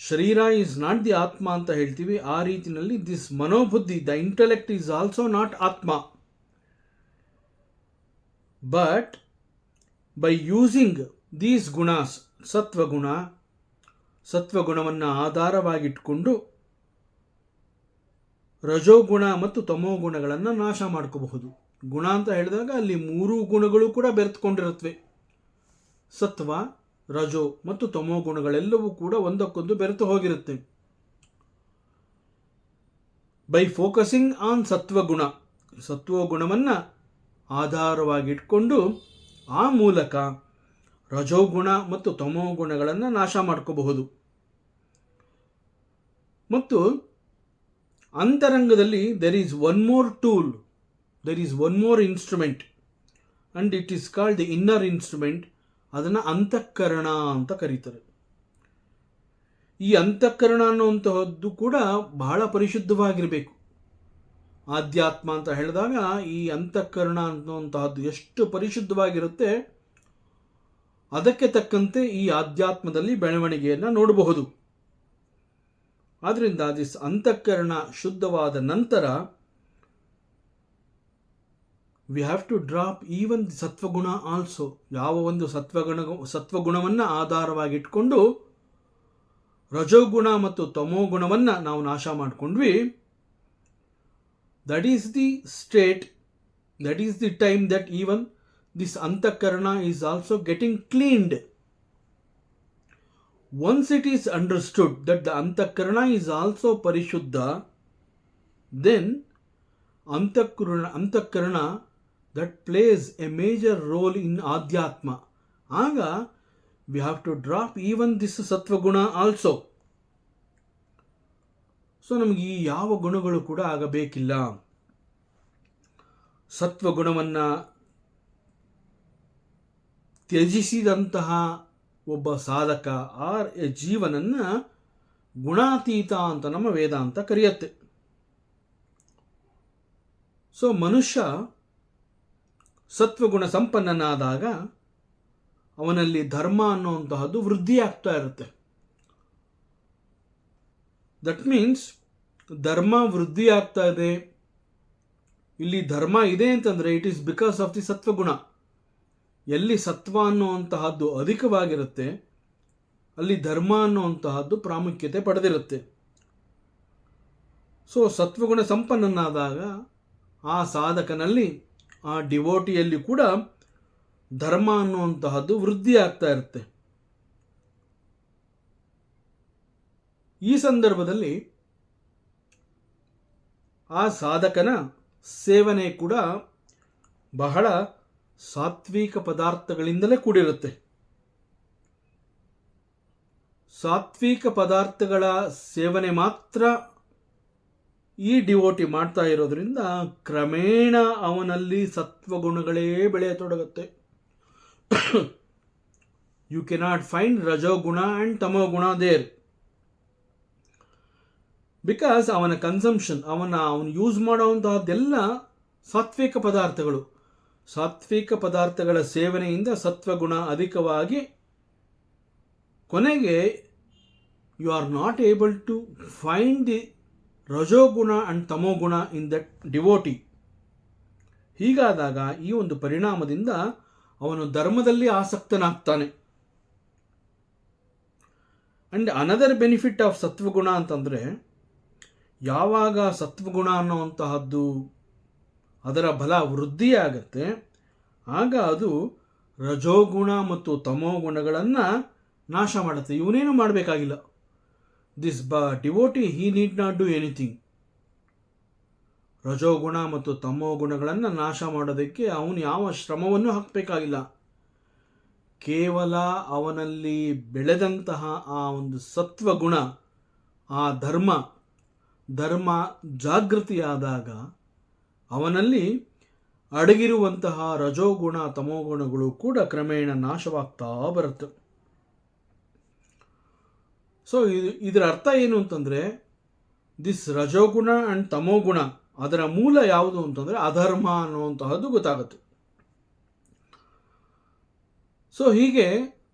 ಶರೀರ ಈಸ್ ನಾಟ್ ದಿ ಆತ್ಮ ಅಂತ ಹೇಳ್ತೀವಿ, ಆ ರೀತಿಯಲ್ಲಿ this manobuddhi, the intellect is also not atma. But by using these gunas, ಸತ್ವಗುಣವನ್ನು ಆಧಾರವಾಗಿಟ್ಕೊಂಡು ರಜೋಗುಣ ಮತ್ತು ತಮೋಗುಣಗಳನ್ನು ನಾಶ ಮಾಡ್ಕೋಬಹುದು. ಗುಣ ಅಂತ ಹೇಳಿದಾಗ ಅಲ್ಲಿ 3 ಗುಣಗಳು ಕೂಡ ಬೆರೆತುಕೊಂಡಿರುತ್ತವೆ. ಸತ್ವ, ರಜೋ ಮತ್ತು ತಮೋ ಗುಣಗಳೆಲ್ಲವೂ ಕೂಡ ಒಂದಕ್ಕೊಂದು ಬೆರೆತು ಹೋಗಿರುತ್ತೆ. ಬೈ ಫೋಕಸಿಂಗ್ ಆನ್ ಸತ್ವಗುಣ, ಸತ್ವಗುಣವನ್ನು ಆಧಾರವಾಗಿಟ್ಕೊಂಡು ಆ ಮೂಲಕ ರಜೋಗುಣ ಮತ್ತು ತಮೋ ಗುಣಗಳನ್ನು ನಾಶ ಮಾಡ್ಕೋಬಹುದು. ಮತ್ತು ಅಂತರಂಗದಲ್ಲಿ there is one more tool, there is one more instrument and it is called the inner instrument. ಅದನ್ನು ಅಂತಃಕರಣ ಅಂತ ಕರೀತಾರೆ. ಈ ಅಂತಃಕರಣ ಅನ್ನುವಂತಹದ್ದು ಕೂಡ ಬಹಳ ಪರಿಶುದ್ಧವಾಗಿರಬೇಕು. ಆಧ್ಯಾತ್ಮ ಅಂತ ಹೇಳಿದಾಗ ಈ ಅಂತಃಕರಣ ಅನ್ನುವಂತಹದ್ದು ಎಷ್ಟು ಪರಿಶುದ್ಧವಾಗಿರುತ್ತೆ, ಅದಕ್ಕೆ ತಕ್ಕಂತೆ ಈ ಆಧ್ಯಾತ್ಮದಲ್ಲಿ ಬೆಳವಣಿಗೆಯನ್ನು ನೋಡಬಹುದು. ಆದ್ದರಿಂದ ದಿಸ್ ಅಂತಃಕರಣ ಶುದ್ಧವಾದ ನಂತರ we have to drop even the ಸತ್ವಗುಣ ಆಲ್ಸೋ. ಯಾವ ಒಂದು ಸತ್ವಗುಣವನ್ನು ಆಧಾರವಾಗಿಟ್ಕೊಂಡು ರಜೋಗುಣ ಮತ್ತು ತಮೋ ಗುಣವನ್ನು ನಾವು ನಾಶ ಮಾಡಿಕೊಂಡ್ವಿ, that is the state, that is the time that even this antahkarana is also getting cleaned. Once it is understood that the Antakarana is also Parishuddha, then Antakarana that plays a major role in Adhyatma. Aga we have to drop even this Satvaguna also. So ನಮಗೆ ಈ ಯಾವ ಗುಣಗಳು ಕೂಡ ಆಗಬೇಕಿಲ್ಲ. ಸತ್ವಗುಣವನ್ನು ತ್ಯಜಿಸಿದಂತಹ ಒಬ್ಬ ಸಾಧಕ ಆ ಜೀವನನ್ನು ಗುಣಾತೀತ ಅಂತ ನಮ್ಮ ವೇದಾಂತ ಕರೆಯುತ್ತೆ. ಸೊ ಮನುಷ್ಯ ಸತ್ವಗುಣ ಸಂಪನ್ನನಾದಾಗ ಅವನಲ್ಲಿ ಧರ್ಮ ಅನ್ನುವಂತಹದ್ದು ವೃದ್ಧಿಯಾಗ್ತಾ ಇರುತ್ತೆ. ದಟ್ ಮೀನ್ಸ್ ಧರ್ಮ ವೃದ್ಧಿಯಾಗ್ತಾ ಇದೆ. ಇಲ್ಲಿ ಧರ್ಮ ಇದೆ ಅಂತಂದರೆ it is because of the ಸತ್ವಗುಣ. ಎಲ್ಲಿ ಸತ್ವ ಅನ್ನುವಂತಹದ್ದು ಅಧಿಕವಾಗಿರುತ್ತೆ ಅಲ್ಲಿ ಧರ್ಮ ಅನ್ನುವಂತಹದ್ದು ಪ್ರಾಮುಖ್ಯತೆ ಪಡೆದಿರುತ್ತೆ. ಸೊ ಸತ್ವಗುಣ ಸಂಪನ್ನನಾದಾಗ ಆ ಸಾಧಕನಲ್ಲಿ, ಆ ಡಿವೋಟಿಯಲ್ಲಿ ಕೂಡ ಧರ್ಮ ಅನ್ನುವಂತಹದ್ದು ವೃದ್ಧಿ ಆಗ್ತಾ ಇರುತ್ತೆ. ಈ ಸಂದರ್ಭದಲ್ಲಿ ಆ ಸಾಧಕನ ಸೇವನೆ ಕೂಡ ಬಹಳ ಸಾತ್ವಿಕ ಪದಾರ್ಥಗಳಿಂದಲೇ ಕೂಡಿರುತ್ತೆ. ಸಾತ್ವಿಕ ಪದಾರ್ಥಗಳ ಸೇವನೆ ಮಾತ್ರ ಈ ಡಿವೋಟಿ ಮಾಡ್ತಾ ಇರೋದ್ರಿಂದ ಕ್ರಮೇಣ ಅವನಲ್ಲಿ ಸತ್ವಗುಣಗಳೇ ಬೆಳೆಯತೊಡಗುತ್ತೆ. You cannot find rajoguna and tamoguna there, because ಅವನ ಕನ್ಸಂಪ್ಷನ್, ಅವನು ಯೂಸ್ ಮಾಡುವಂತಹದ್ದೆಲ್ಲ ಸಾತ್ವಿಕ ಪದಾರ್ಥಗಳು. ಸಾತ್ವಿಕ ಪದಾರ್ಥಗಳ ಸೇವನೆಯಿಂದ ಸತ್ವಗುಣ ಅಧಿಕವಾಗಿ ಕೊನೆಗೆ you are not able to find the rajoguna and tamoguna in that devotee. ಹೀಗಾದಾಗ ಈ ಒಂದು ಪರಿಣಾಮದಿಂದ ಅವನು ಧರ್ಮದಲ್ಲಿ ಆಸಕ್ತನಾಗ್ತಾನೆ. And another benefit of sattvaguna ಅಂತಂದರೆ, ಯಾವಾಗ ಸತ್ವಗುಣ ಅನ್ನುವಂತಹದ್ದು ಅದರ ಬಲ ವೃದ್ಧಿಯಾಗತ್ತೆ ಆಗ ಅದು ರಜೋಗುಣ ಮತ್ತು ತಮೋಗುಣಗಳನ್ನು ನಾಶ ಮಾಡುತ್ತೆ. ಇವನೇನು ಮಾಡಬೇಕಾಗಿಲ್ಲ. This devotee he need not do anything. ರಜೋಗುಣ ಮತ್ತು ತಮೋಗುಣಗಳನ್ನು ನಾಶ ಮಾಡೋದಕ್ಕೆ ಅವನು ಯಾವ ಶ್ರಮವನ್ನು ಹಾಕಬೇಕಾಗಿಲ್ಲ. ಕೇವಲ ಅವನಲ್ಲಿ ಬೆಳೆದಂತಹ ಆ ಒಂದು ಸತ್ವಗುಣ, ಆ ಧರ್ಮ ಜಾಗೃತಿಯಾದಾಗ ಅವನಲ್ಲಿ ಅಡಗಿರುವಂತಹ ರಜೋಗುಣ ತಮೋಗುಣಗಳು ಕೂಡ ಕ್ರಮೇಣ ನಾಶವಾಗ್ತಾ ಬರುತ್ತೆ. ಸೊ ಇದರ ಅರ್ಥ ಏನು ಅಂತಂದರೆ, ದಿಸ್ ರಜೋಗುಣ ಆ್ಯಂಡ್ ತಮೋಗುಣ ಅದರ ಮೂಲ ಯಾವುದು ಅಂತಂದರೆ ಅಧರ್ಮ ಅನ್ನುವಂತಹದ್ದು ಗೊತ್ತಾಗುತ್ತೆ. ಸೊ ಹೀಗೆ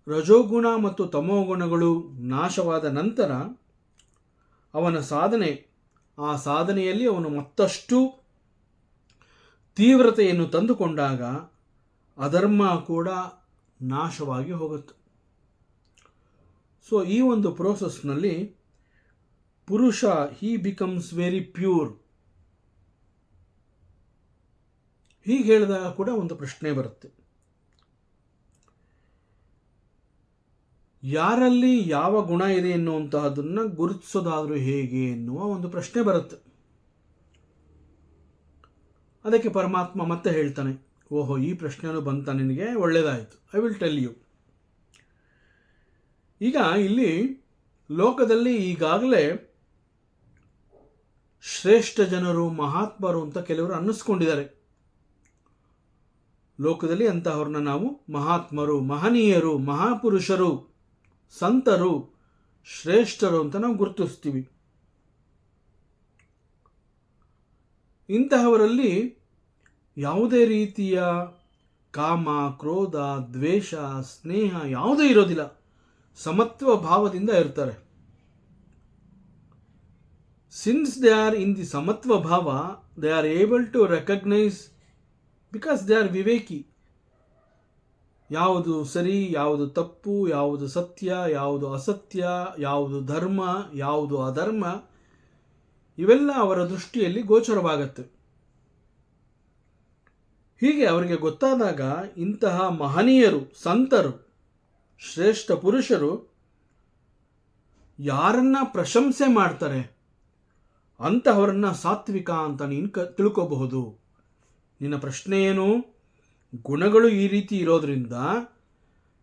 ರಜೋಗುಣ ಮತ್ತು ತಮೋಗುಣಗಳು ನಾಶವಾದ ನಂತರ ಅವನ ಸಾಧನೆ, ಆ ಸಾಧನೆಯಲ್ಲಿ ಅವನು ಮತ್ತಷ್ಟು ತೀವ್ರತೆಯನ್ನು ತಂದುಕೊಂಡಾಗ ಅಧರ್ಮ ಕೂಡ ನಾಶವಾಗಿ ಹೋಗುತ್ತೆ. ಸೊ ಈ ಒಂದು ಪ್ರೋಸೆಸ್ನಲ್ಲಿ ಪುರುಷ ಹಿ ಬಿಕಮ್ಸ್ ವೆರಿ ಪ್ಯೂರ್. ಹೀಗೆ ಹೇಳಿದಾಗ ಕೂಡ ಒಂದು ಪ್ರಶ್ನೆ ಬರುತ್ತೆ, ಯಾರಲ್ಲಿ ಯಾವ ಗುಣ ಇದೆ ಎನ್ನುವಂತಹದನ್ನು ಗುರುತಿಸೋದಾದರೂ ಹೇಗೆ ಎನ್ನುವ ಒಂದು ಪ್ರಶ್ನೆ ಬರುತ್ತೆ. ಅದಕ್ಕೆ ಪರಮಾತ್ಮ ಮತ್ತೆ ಹೇಳ್ತಾನೆ, ಓಹೋ ಈ ಪ್ರಶ್ನೆನೂ ಬಂತ ನಿನಗೆ, ಒಳ್ಳೆಯದಾಯಿತು, ಐ ವಿಲ್ ಟೆಲ್ ಯು. ಈಗ ಇಲ್ಲಿ ಲೋಕದಲ್ಲಿ ಈಗಾಗಲೇ ಶ್ರೇಷ್ಠ ಜನರು, ಮಹಾತ್ಮರು ಅಂತ ಕೆಲವರು ಅನ್ನಿಸ್ಕೊಂಡಿದ್ದಾರೆ. ಲೋಕದಲ್ಲಿ ಅಂತಹವ್ರನ್ನ ನಾವು ಮಹಾತ್ಮರು, ಮಹನೀಯರು, ಮಹಾಪುರುಷರು, ಸಂತರು, ಶ್ರೇಷ್ಠರು ಅಂತ ನಾವು ಗುರುತಿಸ್ತೀವಿ. ಇಂತಹವರಲ್ಲಿ ಯಾವುದೇ ರೀತಿಯ ಕಾಮ, ಕ್ರೋಧ, ದ್ವೇಷ, ಸ್ನೇಹ ಯಾವುದೇ ಇರೋದಿಲ್ಲ. ಸಮತ್ವ ಭಾವದಿಂದ ಇರ್ತಾರೆ. Since they are in the samatva bhava, they are able to recognise, because they are viveki. ಯಾವುದು ಸರಿ, ಯಾವುದು ತಪ್ಪು, ಯಾವುದು ಸತ್ಯ, ಯಾವುದು ಅಸತ್ಯ, ಯಾವುದು ಧರ್ಮ, ಯಾವುದು ಅಧರ್ಮ, ಇವೆಲ್ಲ ಅವರ ದೃಷ್ಟಿಯಲ್ಲಿ ಗೋಚರವಾಗತ್ತೆ. ಹೀಗೆ ಅವರಿಗೆ ಗೊತ್ತಾದಾಗ ಇಂತಹ ಮಹನೀಯರು, ಸಂತರು, ಶ್ರೇಷ್ಠ ಪುರುಷರು ಯಾರನ್ನ ಪ್ರಶಂಸೆ ಮಾಡ್ತಾರೆ ಅಂತಹವರನ್ನ ಸಾತ್ವಿಕ ಅಂತ ನೀನು ತಿಳ್ಕೋಬಹುದು. ನಿನ್ನ ಪ್ರಶ್ನೆ ಏನು? ಗುಣಗಳು ಈ ರೀತಿ ಇರೋದ್ರಿಂದ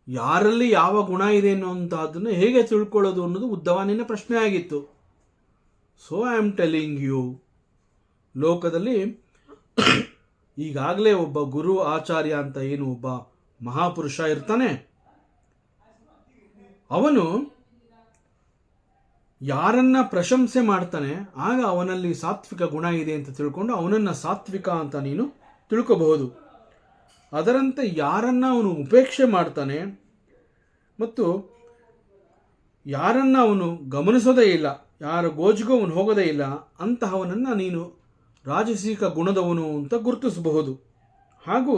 ಯಾರಲ್ಲಿ ಯಾವ ಗುಣ ಇದೆ ಅನ್ನೋಂಥದ್ದನ್ನು ಹೇಗೆ ತಿಳ್ಕೊಳ್ಳೋದು ಅನ್ನೋದು ಉದ್ದವ ನಿನ್ನ ಪ್ರಶ್ನೆ ಆಗಿತ್ತು. So I am telling you, ಲೋಕದಲ್ಲಿ ಈಗಾಗಲೇ ಒಬ್ಬ ಗುರು, ಆಚಾರ್ಯ ಅಂತ ಏನು ಒಬ್ಬ ಮಹಾಪುರುಷ ಇರ್ತಾನೆ, ಅವನು ಯಾರನ್ನ ಪ್ರಶಂಸೆ ಮಾಡ್ತಾನೆ ಆಗ ಅವನಲ್ಲಿ ಸಾತ್ವಿಕ ಗುಣ ಇದೆ ಅಂತ ತಿಳ್ಕೊಂಡು ಅವನನ್ನು ಸಾತ್ವಿಕ ಅಂತ ನೀನು ತಿಳ್ಕೋಬಹುದು. ಅದರಂತೆ ಯಾರನ್ನ ಅವನು ಉಪೇಕ್ಷೆ ಮಾಡ್ತಾನೆ ಮತ್ತು ಯಾರನ್ನ ಅವನು ಗಮನಿಸೋದೇ ಇಲ್ಲ, ಯಾರ ಗೋಜಿಗೂ ಅವನು ಹೋಗೋದೇ ಇಲ್ಲ, ಅಂತಹವನನ್ನು ನೀನು ರಾಜಸಿಕ ಗುಣದವನು ಅಂತ ಗುರುತಿಸಬಹುದು. ಹಾಗೂ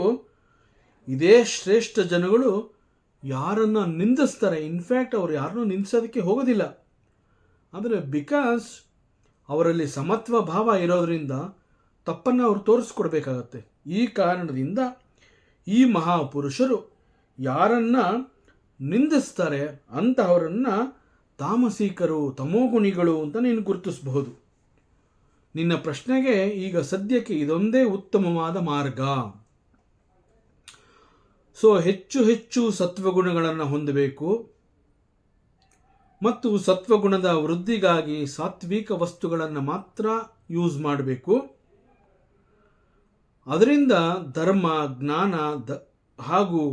ಇದೇ ಶ್ರೇಷ್ಠ ಜನಗಳು ಯಾರನ್ನ ನಿಂದಿಸ್ತಾರೆ, ಇನ್ಫ್ಯಾಕ್ಟ್ ಅವರು ಯಾರನ್ನೂ ನಿಂದಿಸೋದಕ್ಕೆ ಹೋಗೋದಿಲ್ಲ. ಆದರೆ ಬಿಕಾಸ್ ಅವರಲ್ಲಿ ಸಮತ್ವ ಭಾವ ಇರೋದರಿಂದ ತಪ್ಪನ್ನು ಅವರು ತೋರಿಸ್ಕೊಡ್ಬೇಕಾಗತ್ತೆ. ಈ ಕಾರಣದಿಂದ ಈ ಮಹಾಪುರುಷರು ಯಾರನ್ನ ನಿಂದಿಸ್ತಾರೆ ಅಂತಹವರನ್ನ ತಾಮಸಿಕರು, ತಮೋಗುಣಿಗಳು ಅಂತ ನೀನು ಗುರುತಿಸಬಹುದು. ನಿನ್ನ ಪ್ರಶ್ನೆಗೆ ಈಗ ಸದ್ಯಕ್ಕೆ ಇದೊಂದೇ ಉತ್ತಮವಾದ ಮಾರ್ಗ. ಸೊ ಹೆಚ್ಚು ಹೆಚ್ಚು ಸತ್ವಗುಣಗಳನ್ನು ಹೊಂದಬೇಕು ಮತ್ತು ಸತ್ವಗುಣದ ವೃದ್ಧಿಗಾಗಿ ಸಾತ್ವಿಕ ವಸ್ತುಗಳನ್ನು ಮಾತ್ರ ಯೂಸ್ ಮಾಡಬೇಕು. ಅದರಿಂದ ಧರ್ಮ, ಜ್ಞಾನ ಹಾಗೂ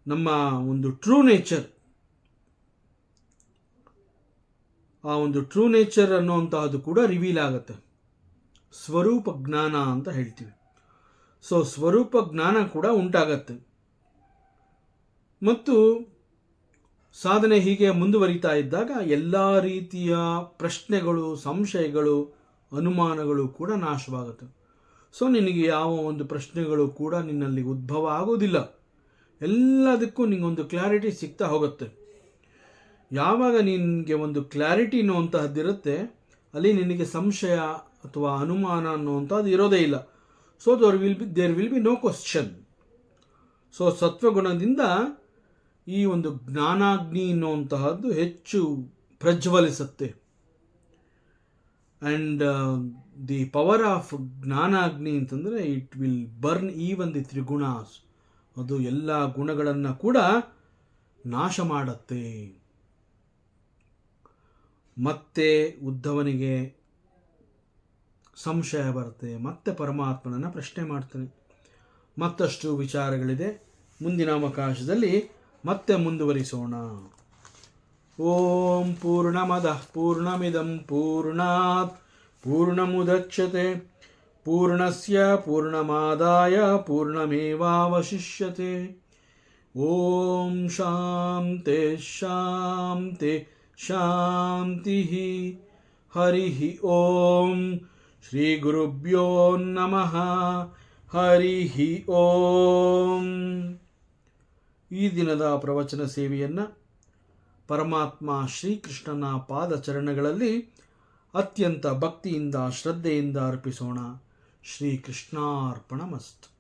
ನಮ್ಮ ಒಂದು ಟ್ರೂ ನೇಚರ್, ಆ ಒಂದು ಟ್ರೂ ನೇಚರ್ ಅನ್ನುವಂತಹದ್ದು ಕೂಡ ರಿವೀಲ್ ಆಗುತ್ತೆ. ಸ್ವರೂಪ ಜ್ಞಾನ ಅಂತ ಹೇಳ್ತೀವಿ. ಸೊ ಸ್ವರೂಪ ಜ್ಞಾನ ಕೂಡ ಉಂಟಾಗತ್ತೆ. ಮತ್ತು ಸಾಧನೆ ಹೀಗೆ ಮುಂದುವರಿತಾ ಇದ್ದಾಗ ಎಲ್ಲ ರೀತಿಯ ಪ್ರಶ್ನೆಗಳು, ಸಂಶಯಗಳು, ಅನುಮಾನಗಳು ಕೂಡ ನಾಶವಾಗುತ್ತೆ. ಸೊ ನಿನಗೆ ಯಾವ ಒಂದು ಪ್ರಶ್ನೆಗಳು ಕೂಡ ನಿನ್ನಲ್ಲಿ ಉದ್ಭವ ಆಗೋದಿಲ್ಲ. ಎಲ್ಲದಕ್ಕೂ ನಿನಗೊಂದು ಕ್ಲಾರಿಟಿ ಸಿಗ್ತಾ ಹೋಗುತ್ತೆ. ಯಾವಾಗ ನಿನಗೆ ಒಂದು ಕ್ಲಾರಿಟಿ ಅನ್ನುವಂತಹದ್ದಿರುತ್ತೆ, ಅಲ್ಲಿ ನಿನಗೆ ಸಂಶಯ ಅಥವಾ ಅನುಮಾನ ಅನ್ನುವಂಥದ್ದು ಇರೋದೇ ಇಲ್ಲ. So there will be no question. So ಸತ್ವಗುಣದಿಂದ ಈ ಒಂದು ಜ್ಞಾನಾಗ್ನಿ ಅನ್ನುವಂತಹದ್ದು ಹೆಚ್ಚು ಪ್ರಜ್ವಲಿಸುತ್ತೆ. And the power of jnanagni ಅಂತಂದರೆ it will burn even the trigunas. ಅದು ಎಲ್ಲ ಗುಣಗಳನ್ನು ಕೂಡ ನಾಶ ಮಾಡುತ್ತೆ. ಮತ್ತೆ ಉದ್ಧವನಿಗೆ ಸಂಶಯ ಬರುತ್ತೆ, ಮತ್ತೆ ಪರಮಾತ್ಮನನ್ನು ಪ್ರಶ್ನೆ ಮಾಡ್ತಾನೆ. ಮತ್ತಷ್ಟು ವಿಚಾರಗಳಿದೆ, ಮುಂದಿನ ಅವಕಾಶದಲ್ಲಿ ಮತ್ತೆ ಮುಂದುವರಿಸೋಣ. ಓಂ ಪೂರ್ಣಮದಃ ಪೂರ್ಣಮಿದಂ ಪೂರ್ಣಾತ್ ಪೂರ್ಣಮುದಚ್ಯತೆ ಪೂರ್ಣಸ್ಯ ಪೂರ್ಣಮಾದಾಯ ಪೂರ್ಣಮೇವಾವಶಿಷ್ಯತೆ. ಓಂ ಶಾಂತಿ ಶಾಂತಿ ಶಾಂತಿ. ಹರಿ ಓಂ. ಶ್ರೀ ಗುರುಭ್ಯೋ ನಮಃ. ಹರಿ ಓಂ. ಈ ದಿನದ ಪ್ರವಚನ ಸೇವೆಯನ್ನು ಪರಮಾತ್ಮ ಶ್ರೀಕೃಷ್ಣನ ಪಾದಚರಣಗಳಲ್ಲಿ ಅತ್ಯಂತ ಭಕ್ತಿಯಿಂದ, ಶ್ರದ್ಧೆಯಿಂದ ಅರ್ಪಿಸೋಣ. ಶ್ರೀಕೃಷ್ಣಾರ್ಪಣಮಸ್ತು.